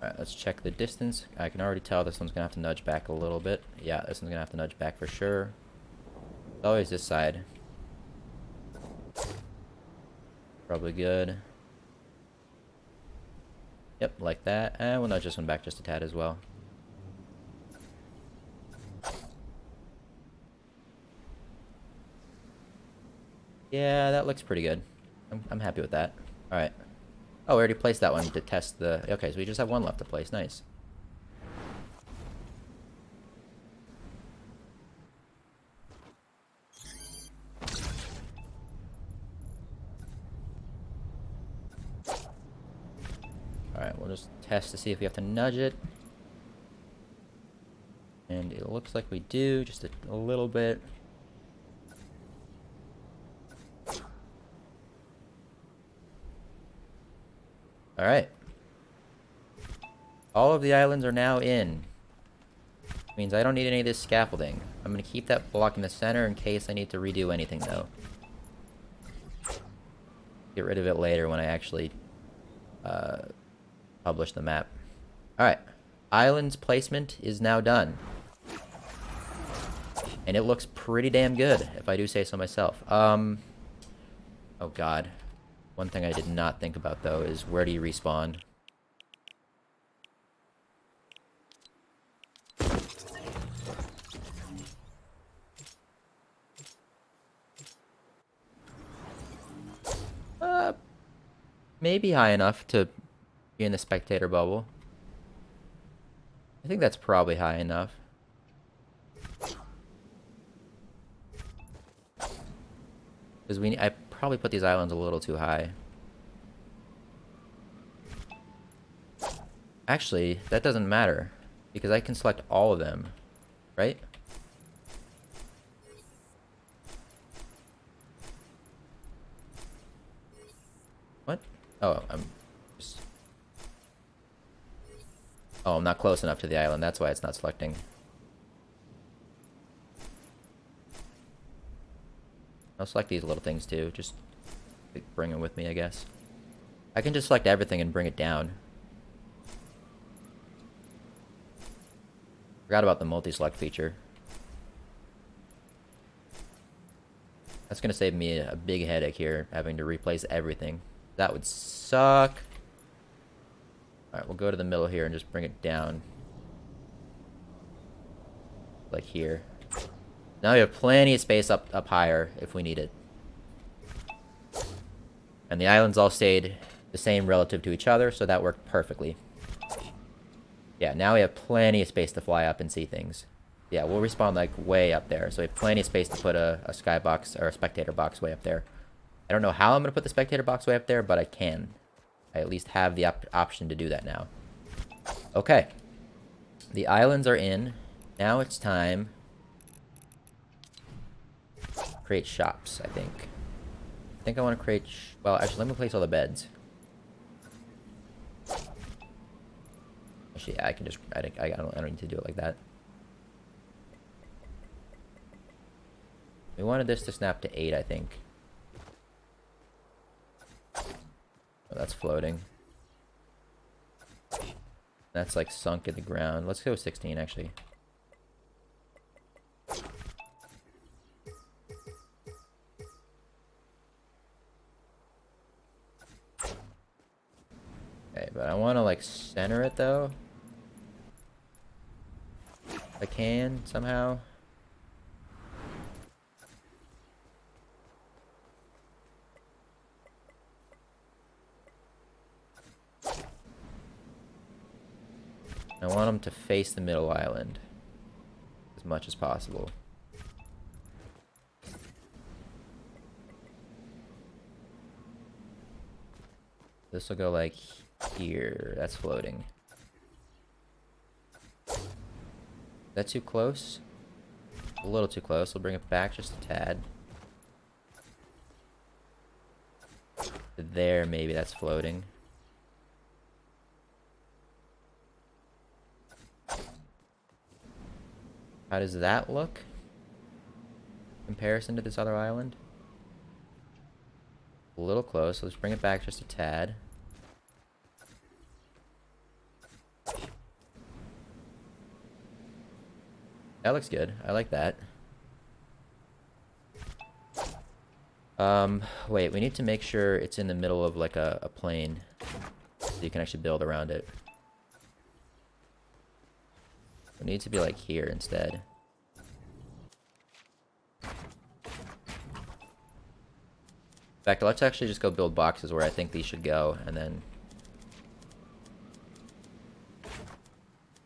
Alright, let's check the distance. I can already tell this one's gonna have to nudge back a little bit. Yeah, this one's gonna have to nudge back for sure. It's always this side. Probably good. Yep, like that. And we'll nudge this one back just a tad as well. Yeah, that looks pretty good. I'm happy with that. Alright. Oh, we already placed that one to test the... Okay, so we just have 1 left to place. Nice. Alright, we'll just test to see if we have to nudge it. And it looks like we do, just a little bit. Alright. All of the islands are now in. Means I don't need any of this scaffolding. I'm going to keep that block in the center in case I need to redo anything, though. Get rid of it later when I actually publish the map. Alright. Islands placement is now done. And it looks pretty damn good, if I do say so myself. Oh god. One thing I did not think about, though, is where do you respawn? Maybe high enough to be in the spectator bubble. I think that's probably high enough. Because I probably put these islands a little too high. Actually, that doesn't matter. Because I can select all of them. Right? What? Oh, I'm not close enough to the island. That's why it's not selecting. I'll select these little things too. Just bring them with me, I guess. I can just select everything and bring it down. Forgot about the multi-select feature. That's gonna save me a big headache here, having to replace everything. That would suck. Alright, we'll go to the middle here and just bring it down. Like here. Now we have plenty of space up higher if we need it. And the islands all stayed the same relative to each other, so that worked perfectly. Yeah, now we have plenty of space to fly up and see things. Yeah, we'll respawn like way up there, so we have plenty of space to put a skybox or a spectator box way up there. I don't know how I'm going to put the spectator box way up there, but I can. I at least have the option to do that now. Okay. The islands are in. Now it's time to create shops, I think. I think I want to create... well, actually, let me place all the beds. Actually, yeah, I can just... I don't need to do it like that. We wanted this to snap to 8, I think. Oh, that's floating. That's like sunk in the ground. Let's go with 16, actually. Okay, but I want to like center it though. If I can somehow. I want them to face the middle island as much as possible. This will go like here. That's floating. Is that too close? A little too close. We'll bring it back just a tad. There, maybe that's floating. How does that look? In comparison to this other island? A little close. Let's bring it back just a tad. That looks good. I like that. Wait, we need to make sure it's in the middle of like a plane so you can actually build around it. It needs to be like here instead. In fact, let's actually just go build boxes where I think these should go, and then...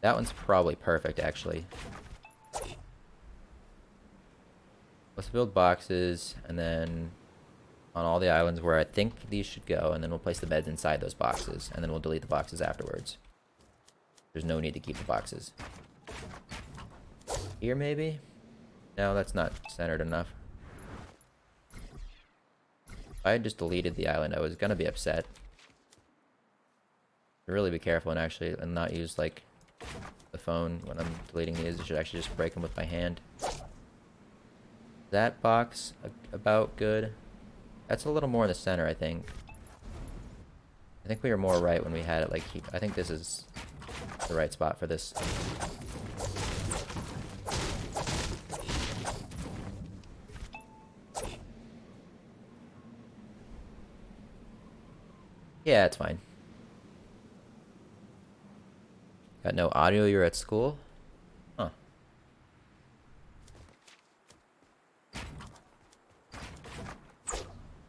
that one's probably perfect, actually. Let's build boxes, and then on all the islands where I think these should go, and then we'll place the beds inside those boxes, and then we'll delete the boxes afterwards. There's no need to keep the boxes. Here, maybe? No, that's not centered enough. If I had just deleted the island, I was gonna be upset. Really be careful and not use, like, the phone when I'm deleting these. I should actually just break them with my hand. That box about good. That's a little more in the center, I think. I think we were more right when we had it like here. I think this is the right spot for this. Yeah, it's fine. Got no audio, you're at school? Huh.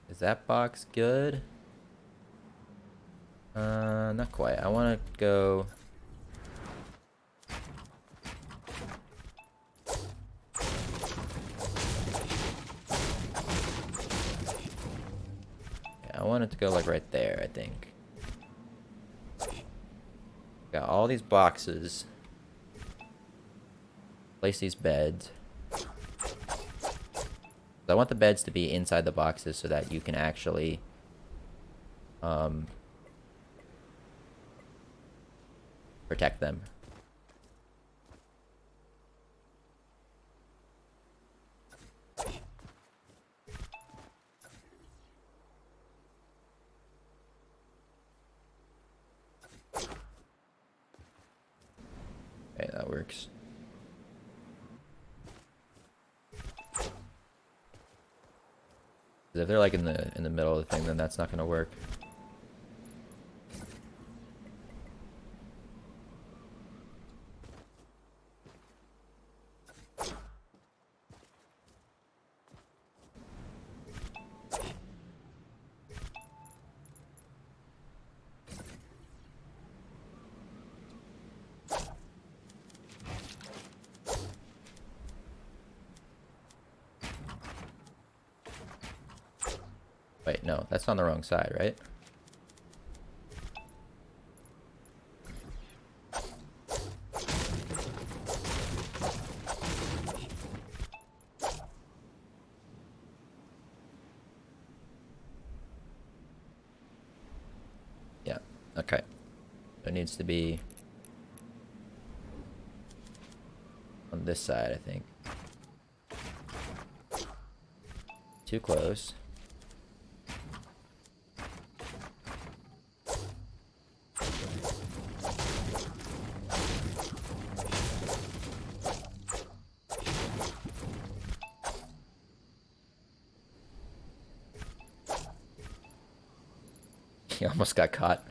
Is that box good? Not quite. I want to go... I want it to go like right there, I think. Got all these boxes. Place these beds. I want the beds to be inside the boxes so that you can actually protect them. that works. If they're like in the middle of the thing, then that's not gonna work. Wait, no, that's on the wrong side, right? Yeah, okay. It needs to be on this side, I think. Too close. He almost got caught.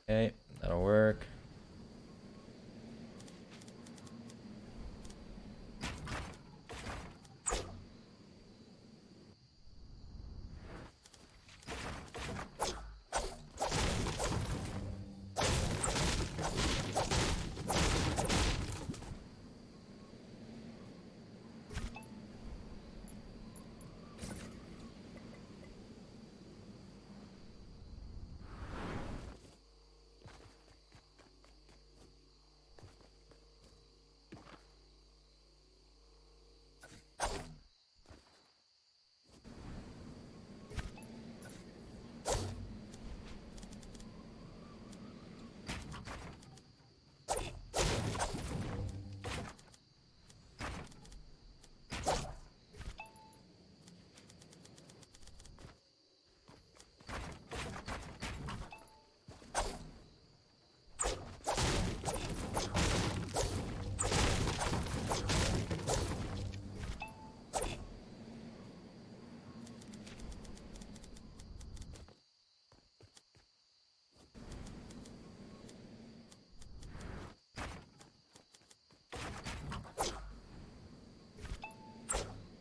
Okay, that'll work.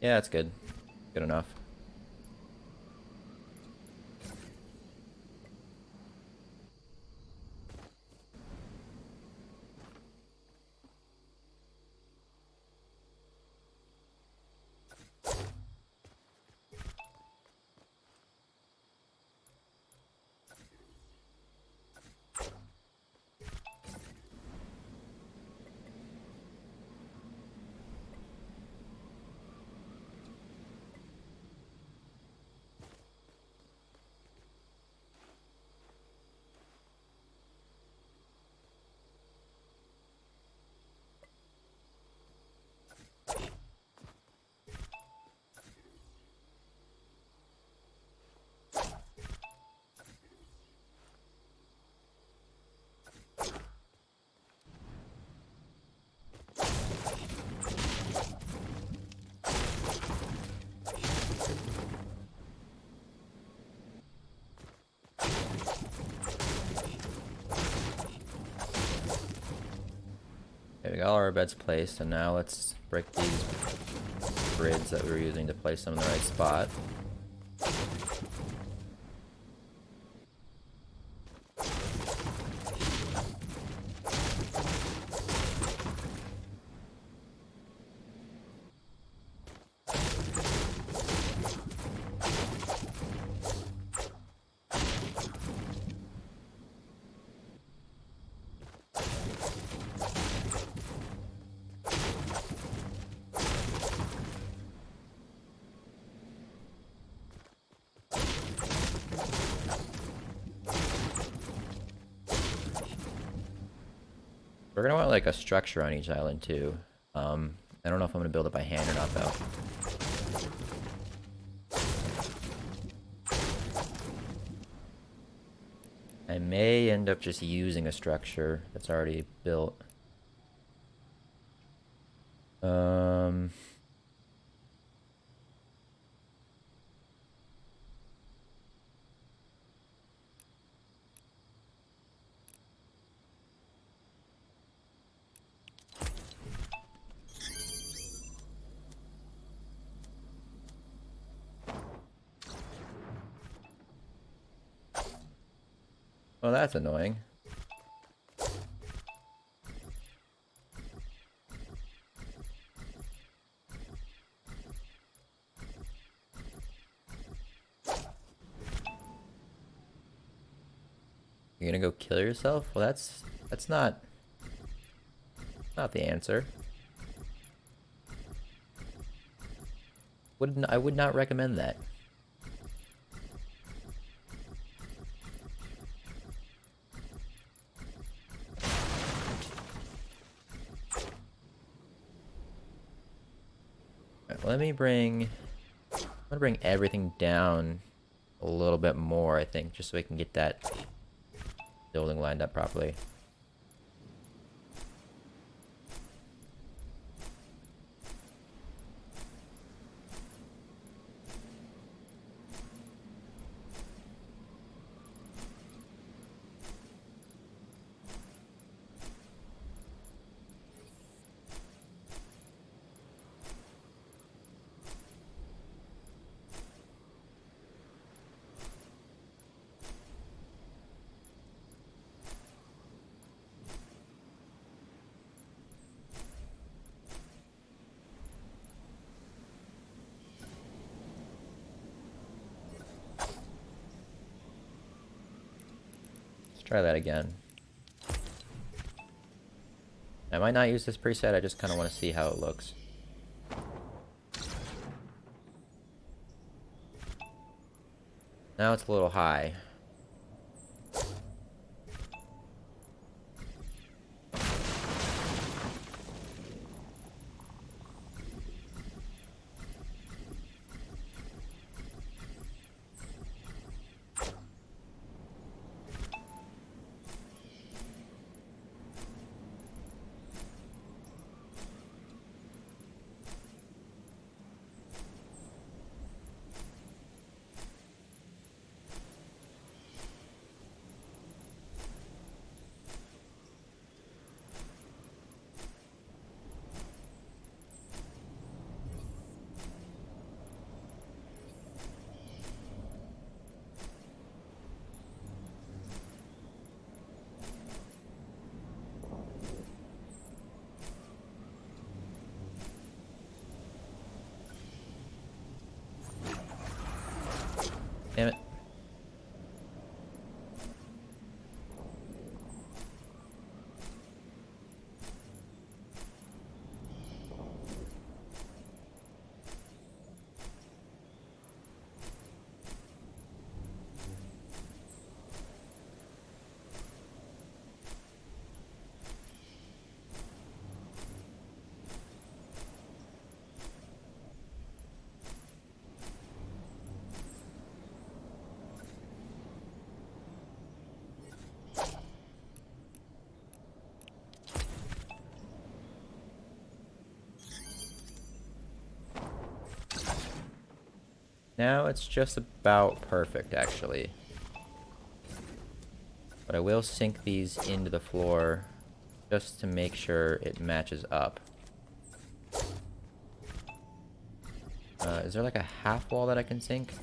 Yeah, that's good. Good enough. Okay, we got all our beds placed, and now let's break these grids that we were using to place them in the right spot. We're gonna want like a structure on each island too. I don't know if I'm gonna build it by hand or not though. I may end up just using a structure that's already built. Well, that's annoying. You're gonna go kill yourself? Well, that's not the answer. I would not recommend that. Right, I'm gonna bring everything down a little bit more, I think, just so we can get that building lined up properly. Try that again. I might not use this preset, I just kind of want to see how it looks. Now it's a little high. Damn it. Now it's just about perfect, actually. But I will sink these into the floor just to make sure it matches up. Is there like a half wall that I can sink?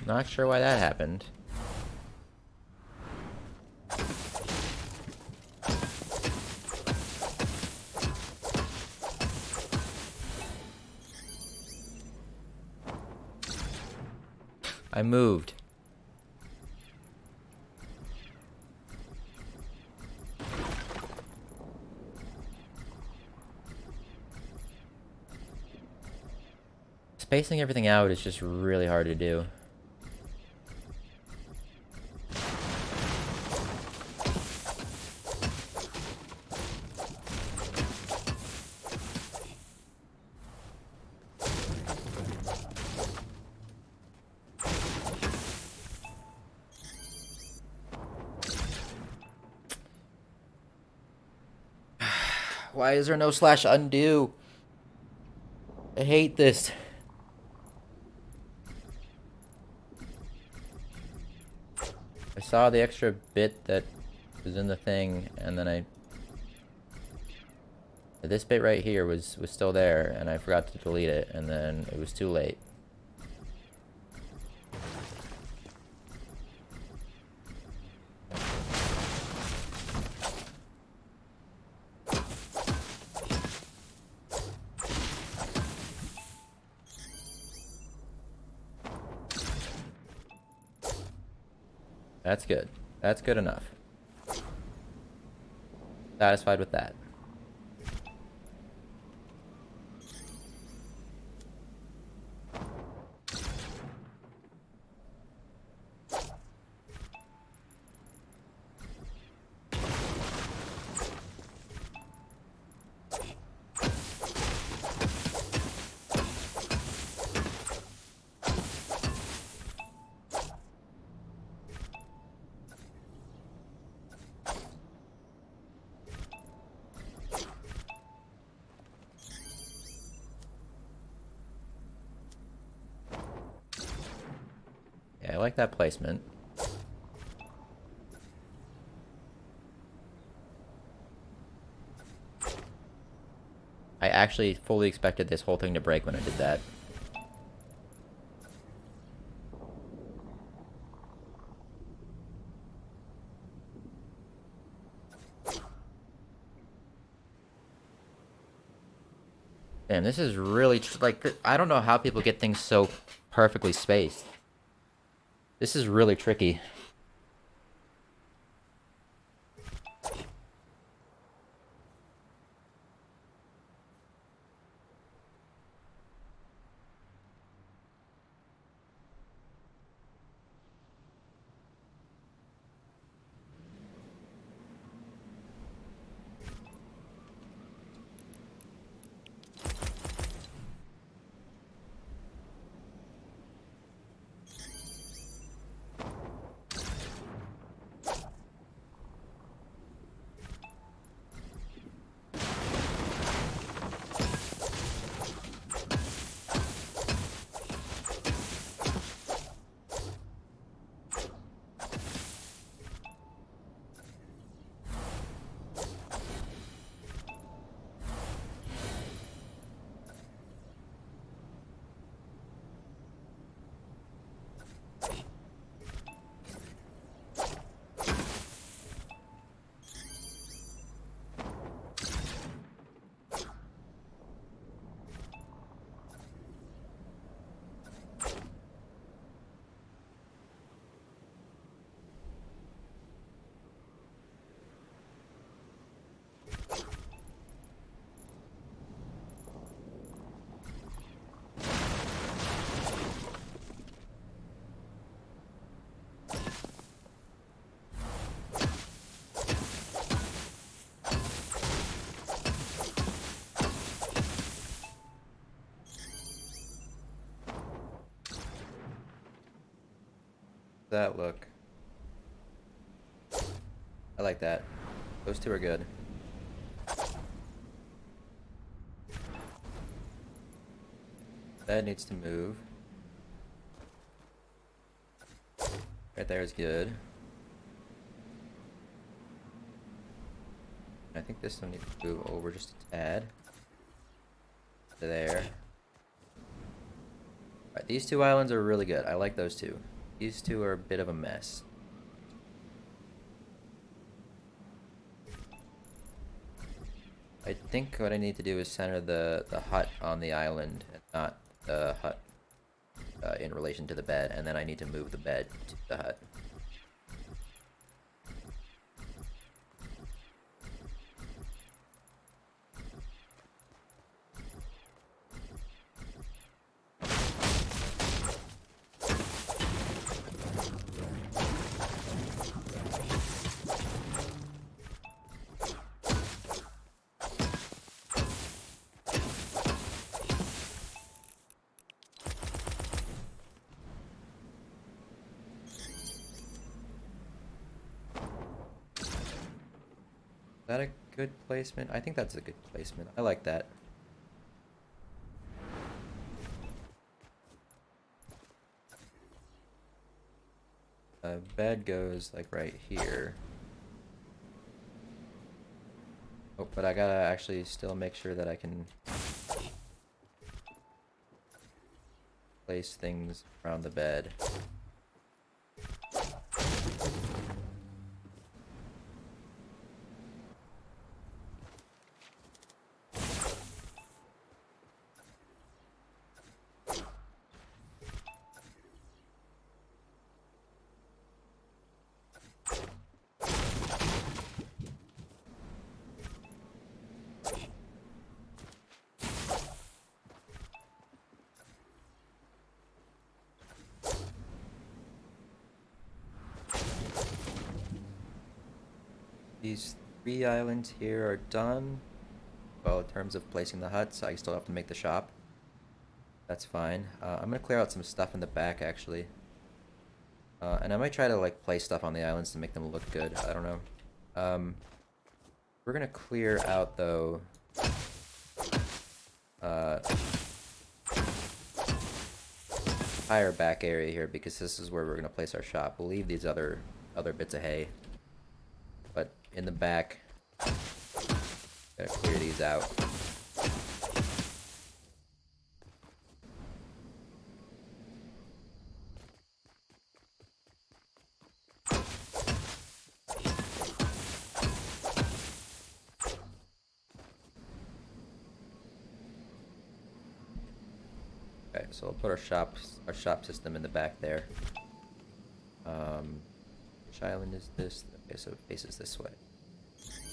Not sure why that happened. I moved. Spacing everything out is just really hard to do. Why is there no slash undo? I hate this. I saw the extra bit that was in the thing, and then this bit right here was still there, and I forgot to delete it, and then it was too late. That's good. That's good enough. Satisfied with that. Yeah, I like that placement. I actually fully expected this whole thing to break when I did that. Damn, this is really like, I don't know how people get things so perfectly spaced. This is really tricky. That look. I like that. Those two are good. That needs to move. Right there is good. I think this one needs to move over just a tad. To there. Alright, these two islands are really good. I like those two. These two are a bit of a mess. I think what I need to do is center the hut on the island, and not the hut in relation to the bed, and then I need to move the bed to the hut. Is that a good placement? I think that's a good placement. I like that. Bed goes like right here. Oh, but I gotta actually still make sure that I can place things around the bed. These 3 islands here are done. Well, in terms of placing the huts, I still have to make the shop. That's fine. I'm gonna clear out some stuff in the back, actually. And I might try to, like, place stuff on the islands to make them look good. I don't know. We're gonna clear out, though, higher back area here, because this is where we're gonna place our shop. We'll leave these other bits of hay. But in the back, gotta clear these out. Okay, so we'll put our shop system in the back there. Which island is this? Okay, so it faces this way.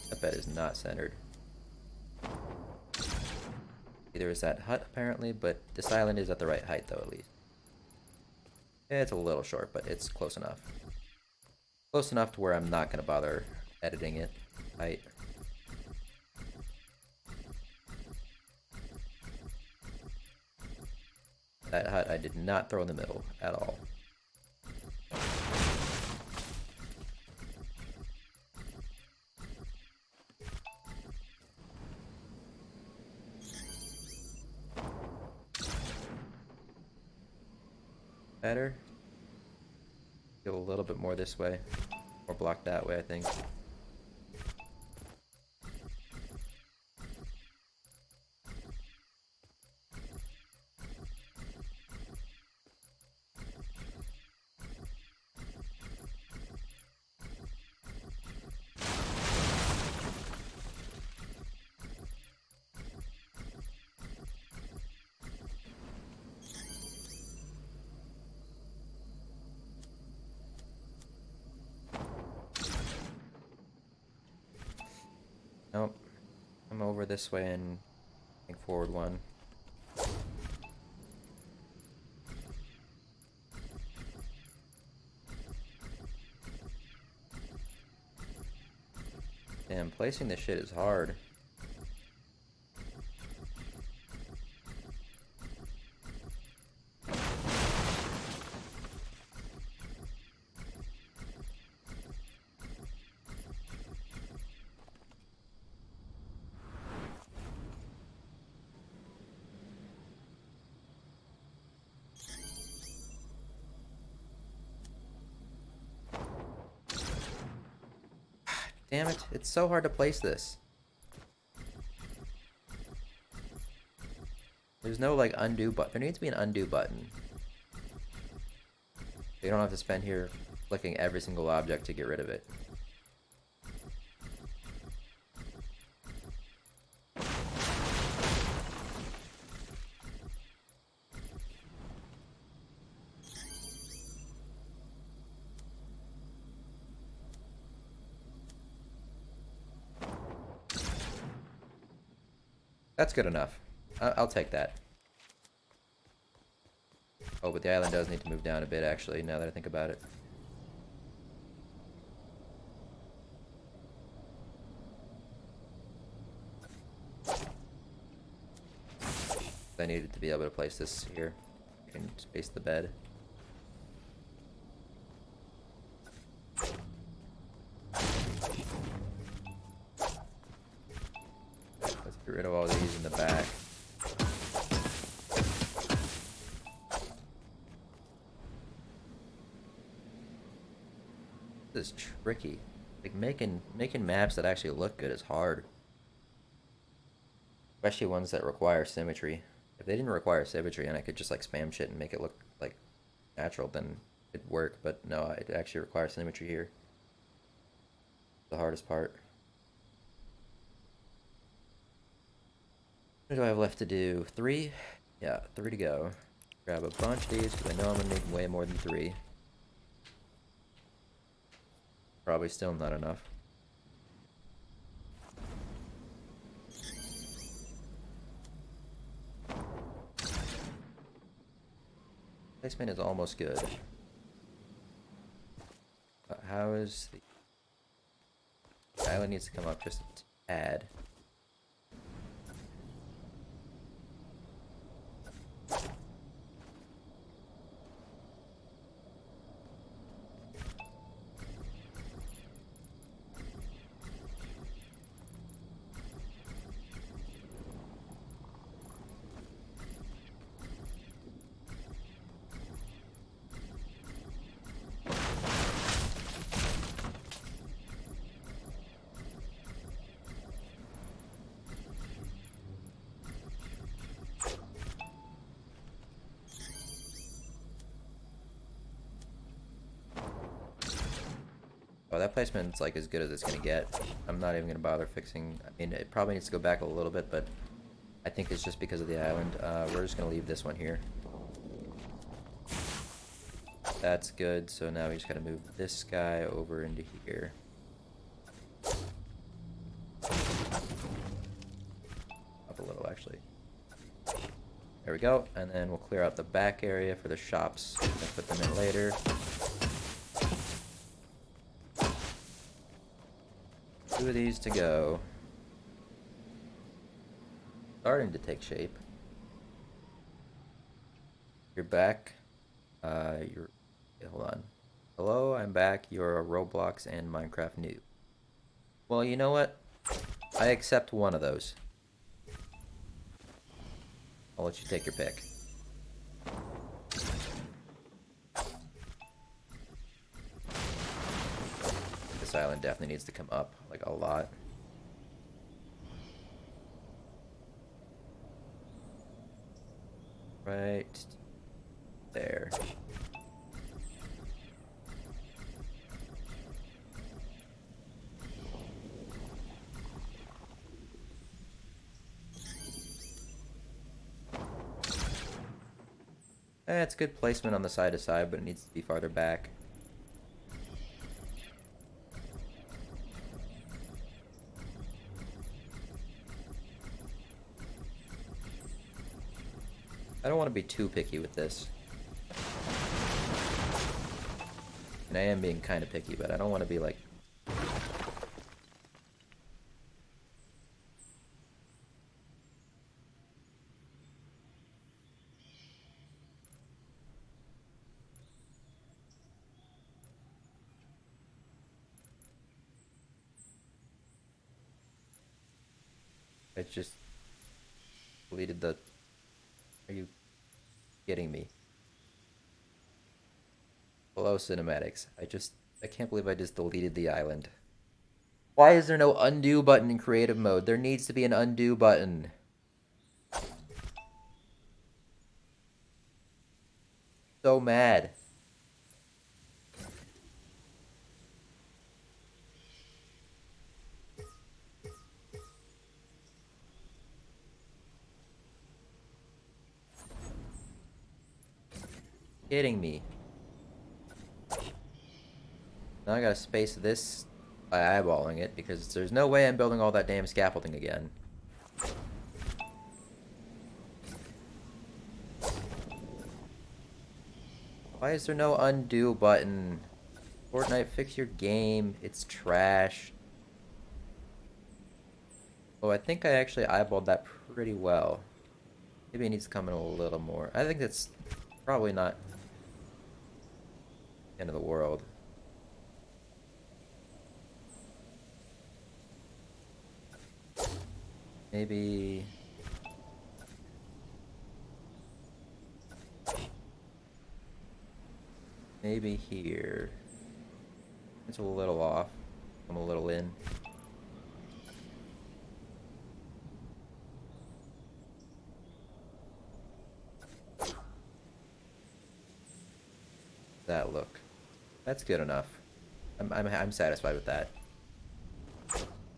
That bed is not centered. Either is that hut, apparently, but this island is at the right height, though, at least. It's a little short, but it's close enough. Close enough to where I'm not going to bother editing it. Height. That hut I did not throw in the middle at all. Better. Go a little bit more this way. Or block that way, I think. Nope. I'm over this way and think forward one. Damn, placing this shit is hard. Damn it, it's so hard to place this. There's no, like, undo button. There needs to be an undo button. You don't have to spend here clicking every single object to get rid of it. That's good enough. I'll take that. Oh, but the island does need to move down a bit, actually, now that I think about it. I needed to be able to place this here. I can space the bed. Let's get rid of all these in the back. This is tricky. Like making maps that actually look good is hard. Especially ones that require symmetry. If they didn't require symmetry and I could just like spam shit and make it look like natural, then it'd work, but no, it actually requires symmetry here. The hardest part. What do I have left to do? 3? Yeah, 3 to go. Grab a bunch of these because I know I'm gonna need way more than 3. Probably still not enough. Placement is almost good. But how is the island needs to come up just a tad. Oh, that placement's like as good as it's gonna get. I'm not even gonna bother fixing. I mean, it probably needs to go back a little bit, but I think it's just because of the island. We're just gonna leave this one here. That's good. So now we just gotta move this guy over into here. Up a little, actually. There we go. And then we'll clear out the back area for the shops and put them in later. 2 of these to go. Starting to take shape. You're back. You're... Okay, hold on. Hello, I'm back. You're a Roblox and Minecraft noob. Well, you know what? I accept one of those. I'll let you take your pick. This island definitely needs to come up, like, a lot. Right there. It's good placement on the side to side, but it needs to be farther back. I don't want to be too picky with this. And I am being kind of picky, but I don't want to be like... I just deleted the... Are you kidding me? Hello, cinematics. I can't believe I just deleted the island. Why is there no undo button in creative mode? There needs to be an undo button. So mad. Kidding me. Now I gotta space this by eyeballing it, because there's no way I'm building all that damn scaffolding again. Why is there no undo button? Fortnite, fix your game. It's trash. Oh, I think I actually eyeballed that pretty well. Maybe it needs to come in a little more. I think that's probably not the end of the world. Maybe... maybe here. It's a little off. I'm a little in. That look. That's good enough. I'm satisfied with that.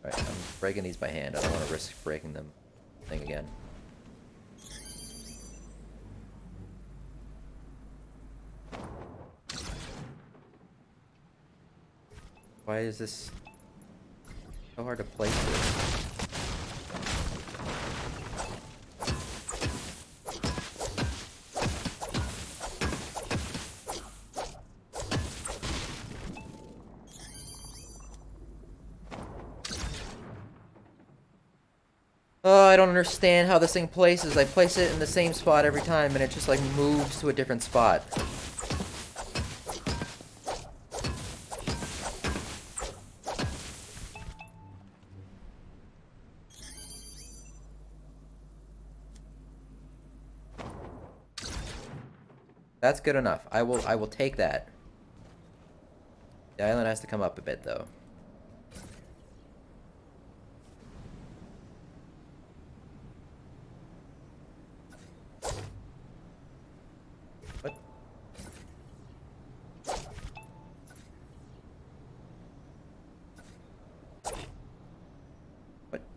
Alright, I'm breaking these by hand. I don't want to risk breaking them thing again. Why is this so hard to place this? Oh, I don't understand how this thing places. I place it in the same spot every time and it just like moves to a different spot. That's good enough. I will take that. The island has to come up a bit though. What?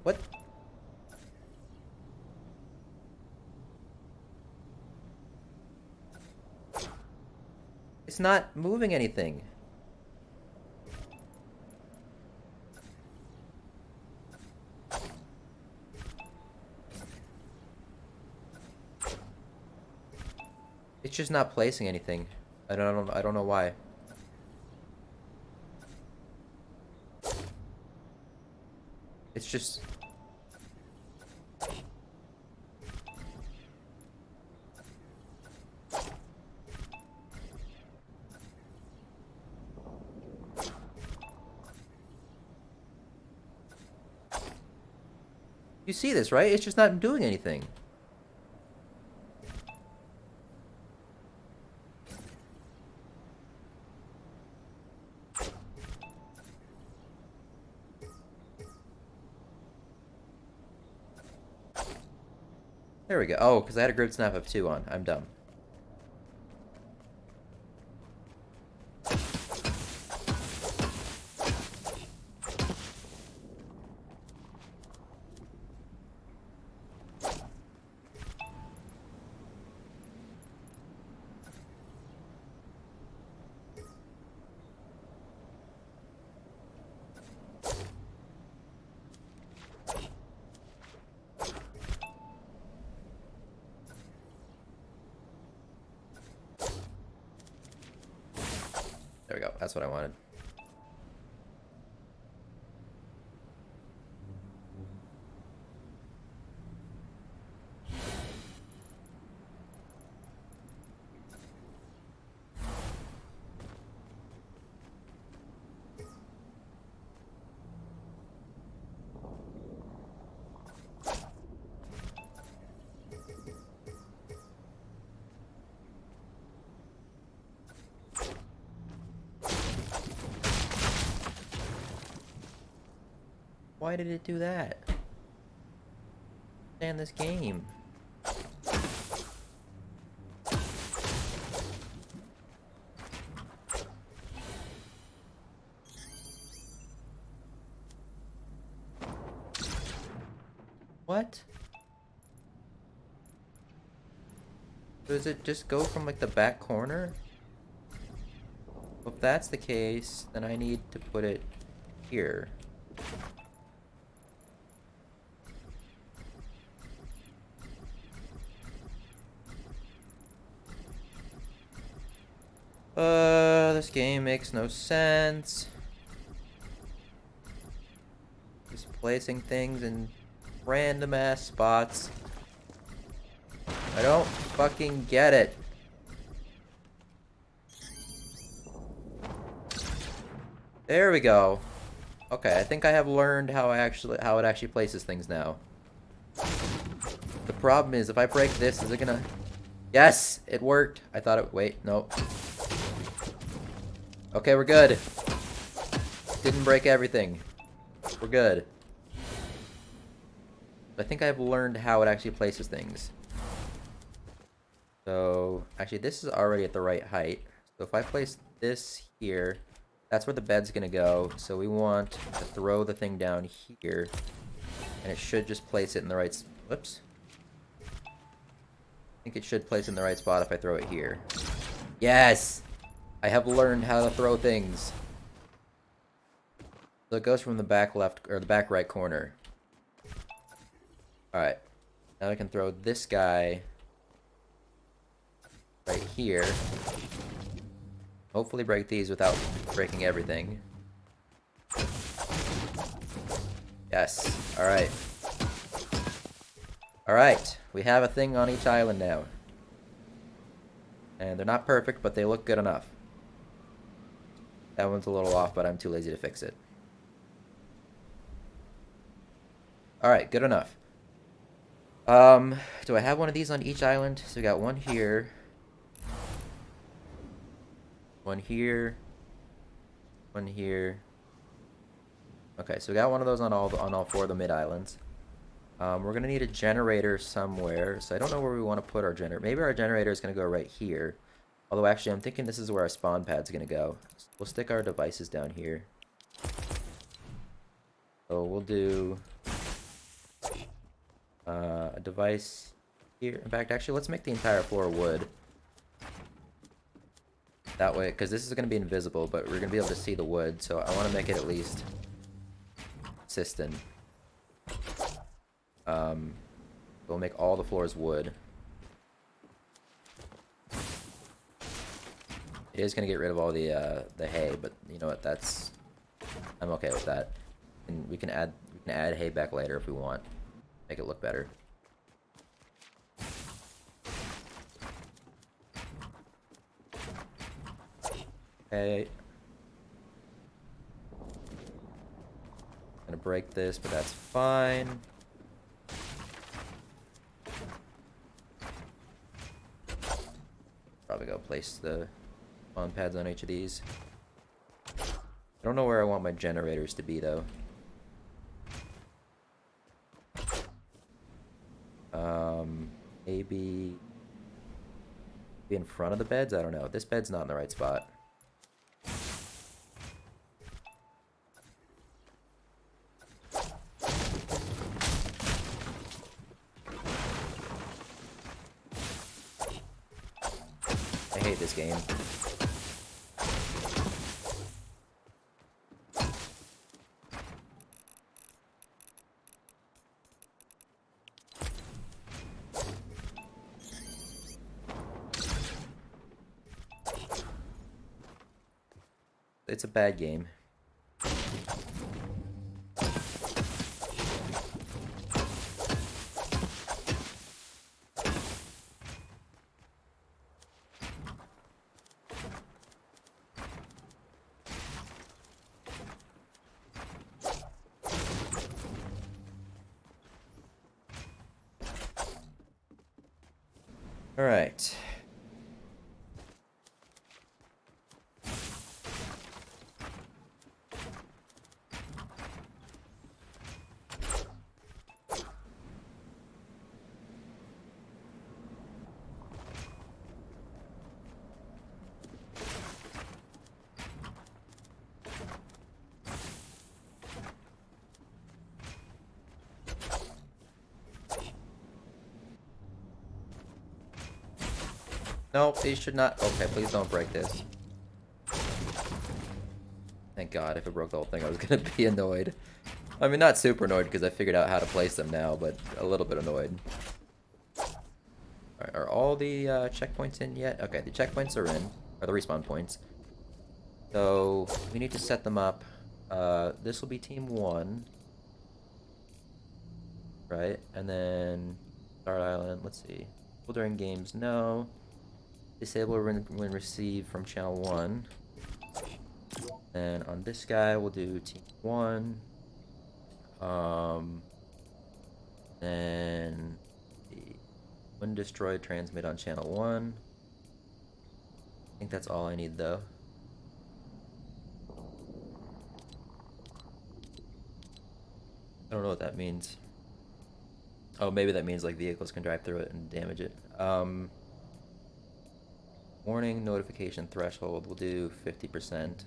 What? It's not moving anything. It's just not placing anything. I don't know why. It's just... You see this, right? It's just not doing anything. There we go. Oh, because I had a grid snap of 2 on. I'm dumb. There we go. That's what I wanted. Why did it do that? Stand this game. What? Does it just go from like the back corner? Well, if that's the case, then I need to put it here. This game makes no sense. Just placing things in random ass spots. I don't fucking get it. There we go. Okay, I think I have learned how it actually places things now. The problem is if I break this, is it gonna... Yes, it worked. I thought it... Wait, no. Okay, we're good. Didn't break everything. We're good. I think I've learned how it actually places things. So, actually, this is already at the right height. So if I place this here, that's where the bed's gonna go. So we want to throw the thing down here. And it should just place it in the right... Whoops. I think it should place it in the right spot if I throw it here. Yes! I have learned how to throw things. So it goes from the back left, or the back right corner. Alright. Now I can throw this guy right here. Hopefully break these without breaking everything. Yes. Alright. Alright. We have a thing on each island now. And they're not perfect, but they look good enough. That one's a little off, but I'm too lazy to fix it. Alright, good enough. Do I have one of these on each island? So we got one here. One here. One here. Okay, so we got one of those on all four of the mid-islands. We're gonna need a generator somewhere, so I don't know where we want to put our generator. Maybe our generator is gonna go right here. Although, actually, I'm thinking this is where our spawn pad's gonna go. We'll stick our devices down here. So we'll do a device here. In fact, actually, let's make the entire floor wood. That way, because this is gonna be invisible, but we're gonna be able to see the wood, so I want to make it at least consistent. We'll make all the floors wood. It is gonna get rid of all the hay, but you know what? I'm okay with that. And we can add hay back later if we want. Make it look better. Okay. Gonna break this, but that's fine. Probably go place the spawn pads on each of these. I don't know where I want my generators to be though. Maybe be in front of the beds? I don't know. This bed's not in the right spot. I hate this game. It's a bad game. All right. No, these should not. Okay, please don't break this. Thank God, if it broke the whole thing, I was gonna be annoyed. I mean, not super annoyed because I figured out how to place them now, but a little bit annoyed. Alright, are all the checkpoints in yet? Okay, the checkpoints are in, or the respawn points. So, we need to set them up. This will be team 1. Right? And then, Start Island, let's see. During games, no. Disable when received from channel 1. Then on this guy, we'll do team 1. Then when destroyed, transmit on channel 1. I think that's all I need though. I don't know what that means. Oh, maybe that means like vehicles can drive through it and damage it. Warning notification threshold, we'll do 50%.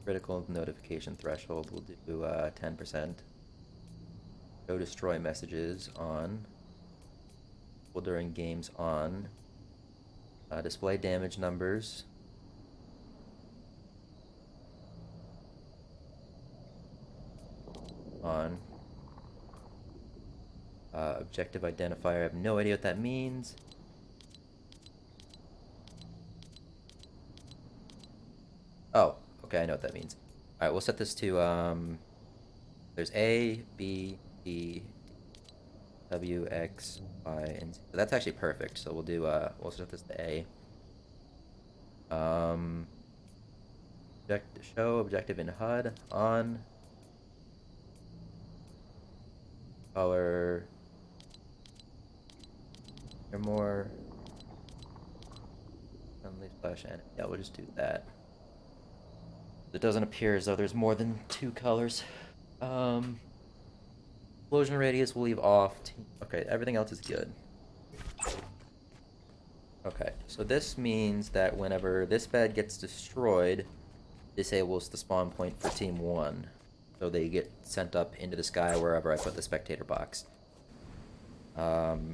Critical notification threshold, we'll do 10%. Show destroy messages on. During games on. Display damage numbers. On. Objective identifier, I have no idea what that means. Oh, okay, I know what that means. Alright, we'll set this to, there's A, B, C, W, X, Y, and Z. So that's actually perfect. So we'll do, we'll set this to A. Show objective in HUD on. Color. Or more. Friendly splash enemy. Yeah, we'll just do that. It doesn't appear as though there's more than 2 colors. Explosion radius we'll leave off. Okay, everything else is good. Okay, so this means that whenever this bed gets destroyed, disables the spawn point for team 1. So they get sent up into the sky wherever I put the spectator box. Alright,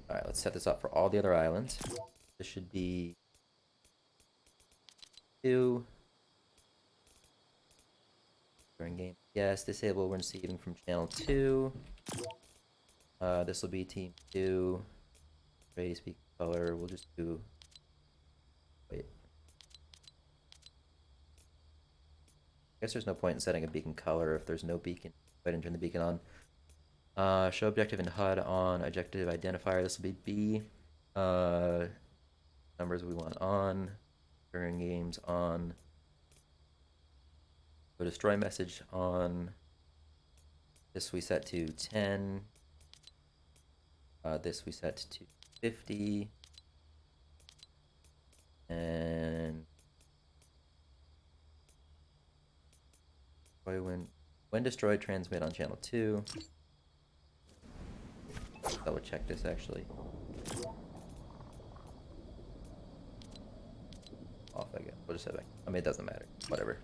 let's set this up for all the other islands. This should be 2. During game. Yes, disable when receiving from channel 2. This will be team 2. Ready to speak color. We'll just do. Wait. I guess there's no point in setting a beacon color if there's no beacon. Go ahead and turn the beacon on. Show objective in HUD on. Objective identifier. This will be B. Numbers we want on. During games on. Go destroy message on. This we set to 10. This we set to 50. And when destroyed, transmit on channel 2. Double check this actually. Off again. We'll just set it back. I mean, it doesn't matter. Whatever.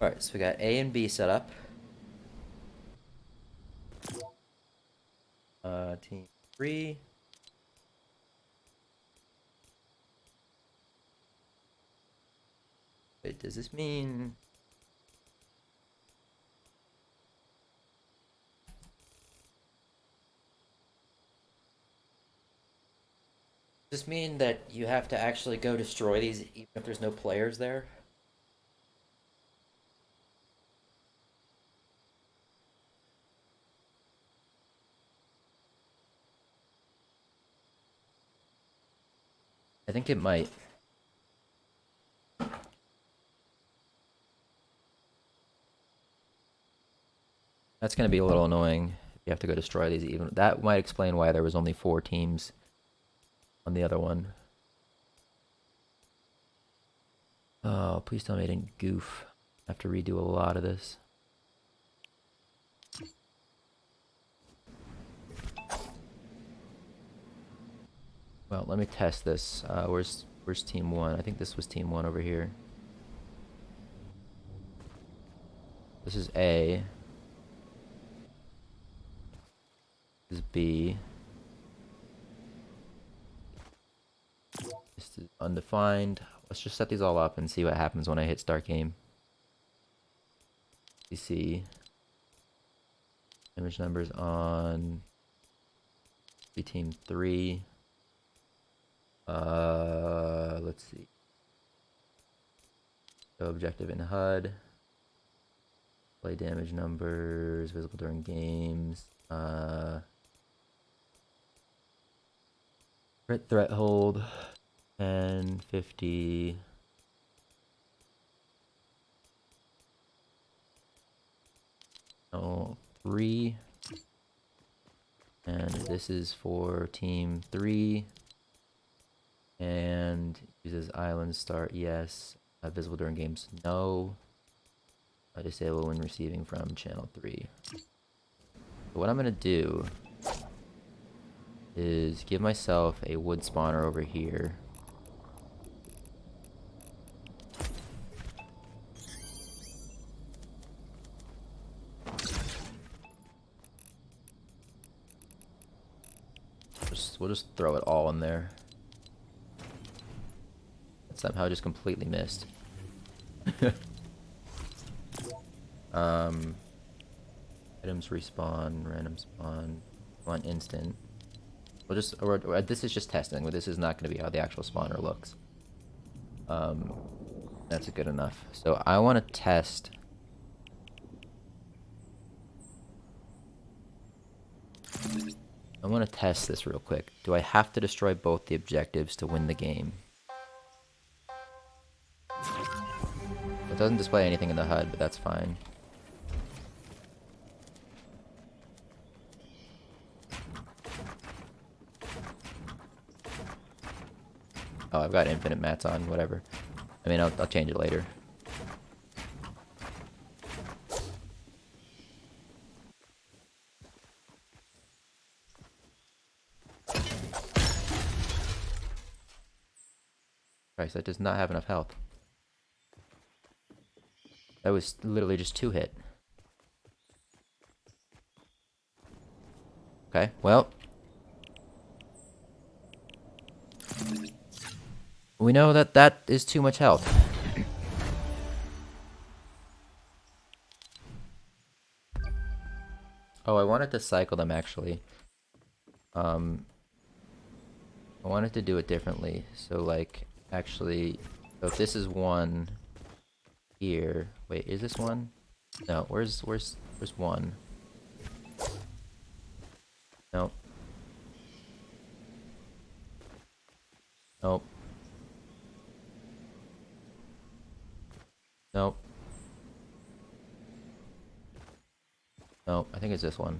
Alright, so we got A and B set up. Team 3. Wait, does this mean... Does this mean that you have to actually go destroy these even if there's no players there? I think it might. That's going to be a little annoying if you have to go destroy these even. That might explain why there was only 4 teams on the other one. Oh, please tell me I didn't goof. I have to redo a lot of this. Well, let me test this. Where's team 1? I think this was team 1 over here. This is A. This is B. undefined. Let's just set these all up and see what happens when I hit start game. You see image numbers on team 3. Let's see. So objective in HUD. Play damage numbers visible during games. Crit threat hold. 10, 50. Oh, 3. And this is for team 3. And uses island start, yes. Visible during games, no. Disable when receiving from channel 3. So what I'm gonna do is give myself a wood spawner over here. We'll just throw it all in there. Somehow just completely missed. Items respawn, random spawn, one instant. We'll just, or this is just testing, but this is not going to be how the actual spawner looks. That's good enough. So I want to test. I want to test this real quick. Do I have to destroy both the objectives to win the game? It doesn't display anything in the HUD, but that's fine. Oh, I've got infinite mats on, whatever. I mean, I'll change it later. Christ, that does not have enough health. That was literally just 2 hit. Okay, well. We know that that is too much health. Oh, I wanted to cycle them actually. I wanted to do it differently. So like, actually, so if this is 1 here, wait, is this 1? No, where's 1? Nope. Nope. Nope. Nope, I think it's this one.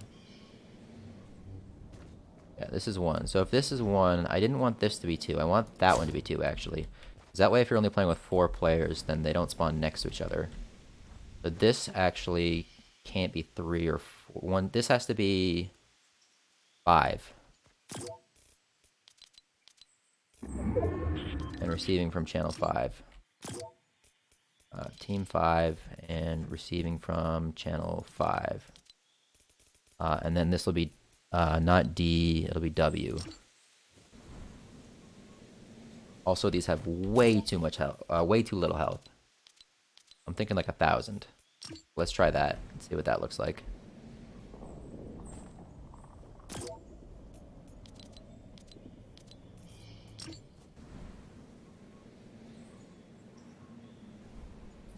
Yeah, this is 1. So if this is 1, I didn't want this to be 2. I want that one to be 2, actually. Because that way, if you're only playing with 4 players, then they don't spawn next to each other. But this actually can't be 3 or 4. 1. This has to be 5. And receiving from channel 5. Team 5 and receiving from channel 5. And then this will be not D, it'll be W. Also, these have way too much health, way too little health. I'm thinking like 1,000. Let's try that and see what that looks like.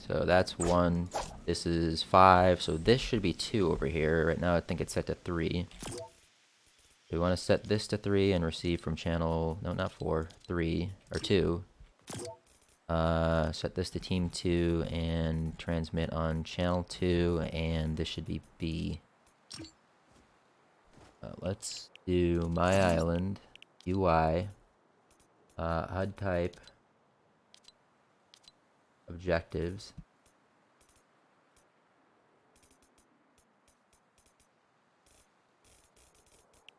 So that's 1. This is 5. So this should be 2 over here. Right now I think it's set to 3. We want to set this to 3 and receive from channel, no, not 4, 3, or 2. Set this to team 2 and transmit on channel 2, and this should be B. Let's do my island, UI, HUD type, objectives.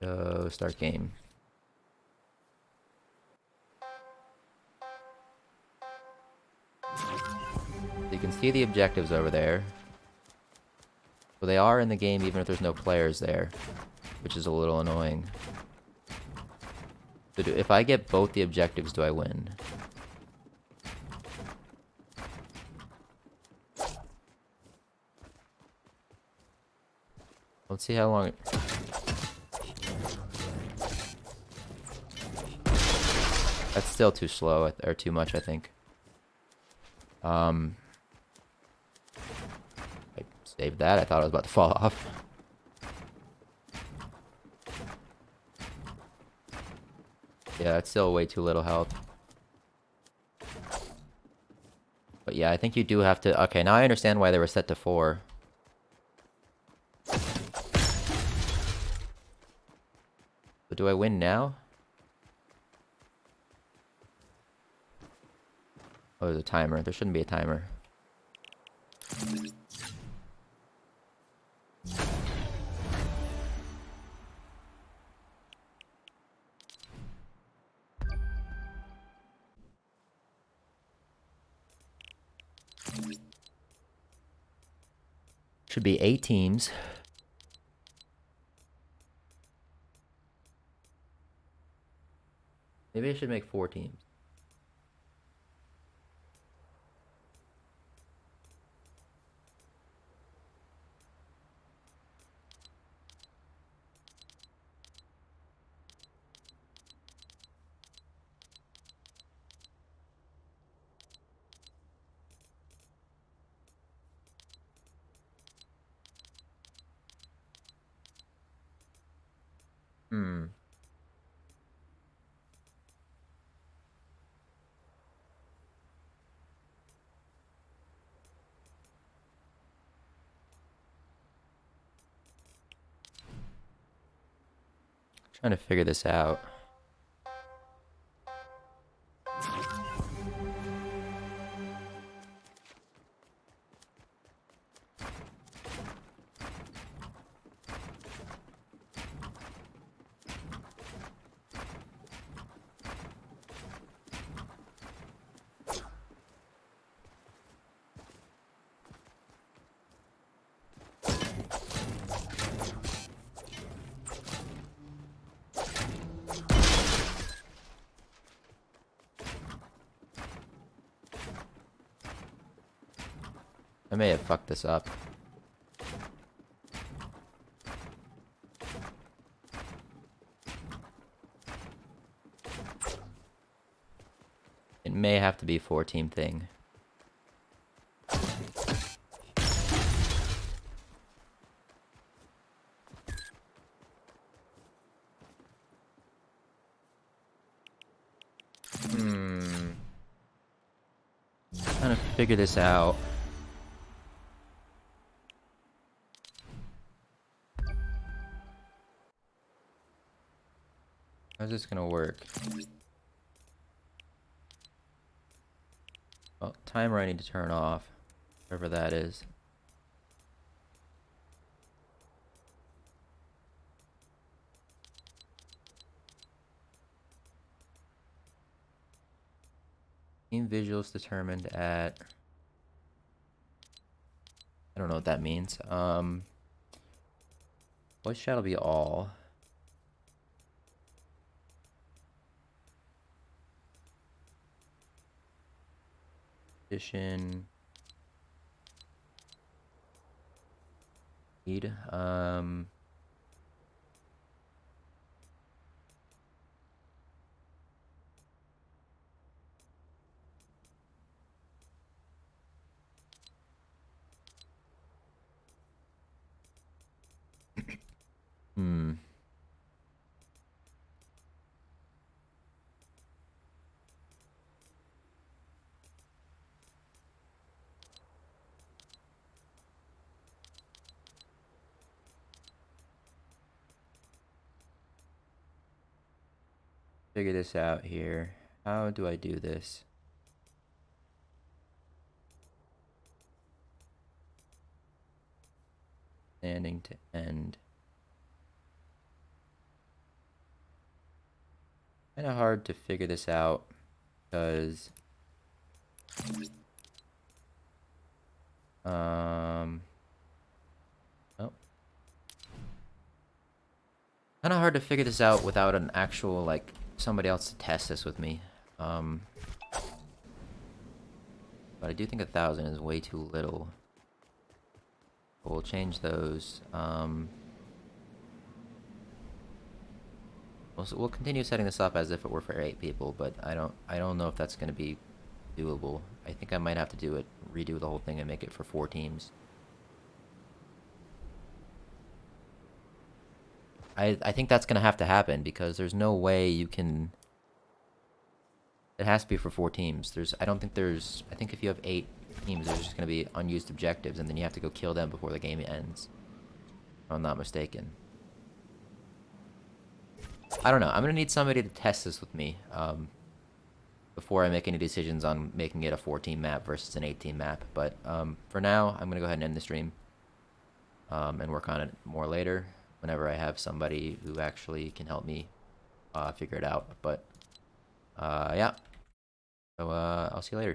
So start game. So you can see the objectives over there. So they are in the game even if there's no players there, which is a little annoying. So if I get both the objectives, do I win? Let's see how long. That's still too slow, or too much, I think. I saved that. I thought I was about to fall off. Yeah, that's still way too little health. But yeah, I think you do have to... Okay, now I understand why they were set to 4. But do I win now? Oh, there's a timer. There shouldn't be a timer. Should be 8 teams. Maybe I should make 4 teams. Hmm. Trying to figure this out. I may have fucked this up. It may have to be a 4-team thing. Trying to figure this out. How's this gonna work? Well, timer I need to turn off. Whatever that is. Team visuals determined at... I don't know what that means. Voice chat will be all. Edition. Need. Figure this out here. How do I do this? Standing to end. Kind of hard to figure this out because oh, kind of hard to figure this out without an actual like somebody else to test this with me. But I do think 1,000 is way too little. But we'll change those. We'll continue setting this up as if it were for 8 people, but I don't know if that's going to be doable. I think I might have to redo the whole thing and make it for 4 teams. I think that's going to have to happen because there's no way you can. It has to be for 4 teams. I don't think there's. I think if you have 8 teams, there's just going to be unused objectives, and then you have to go kill them before the game ends. If I'm not mistaken. I don't know. I'm going to need somebody to test this with me before I make any decisions on making it a 4-team map versus an 8-team map. But for now, I'm going to go ahead and end the stream and work on it more later whenever I have somebody who actually can help me figure it out. But yeah. So I'll see you later.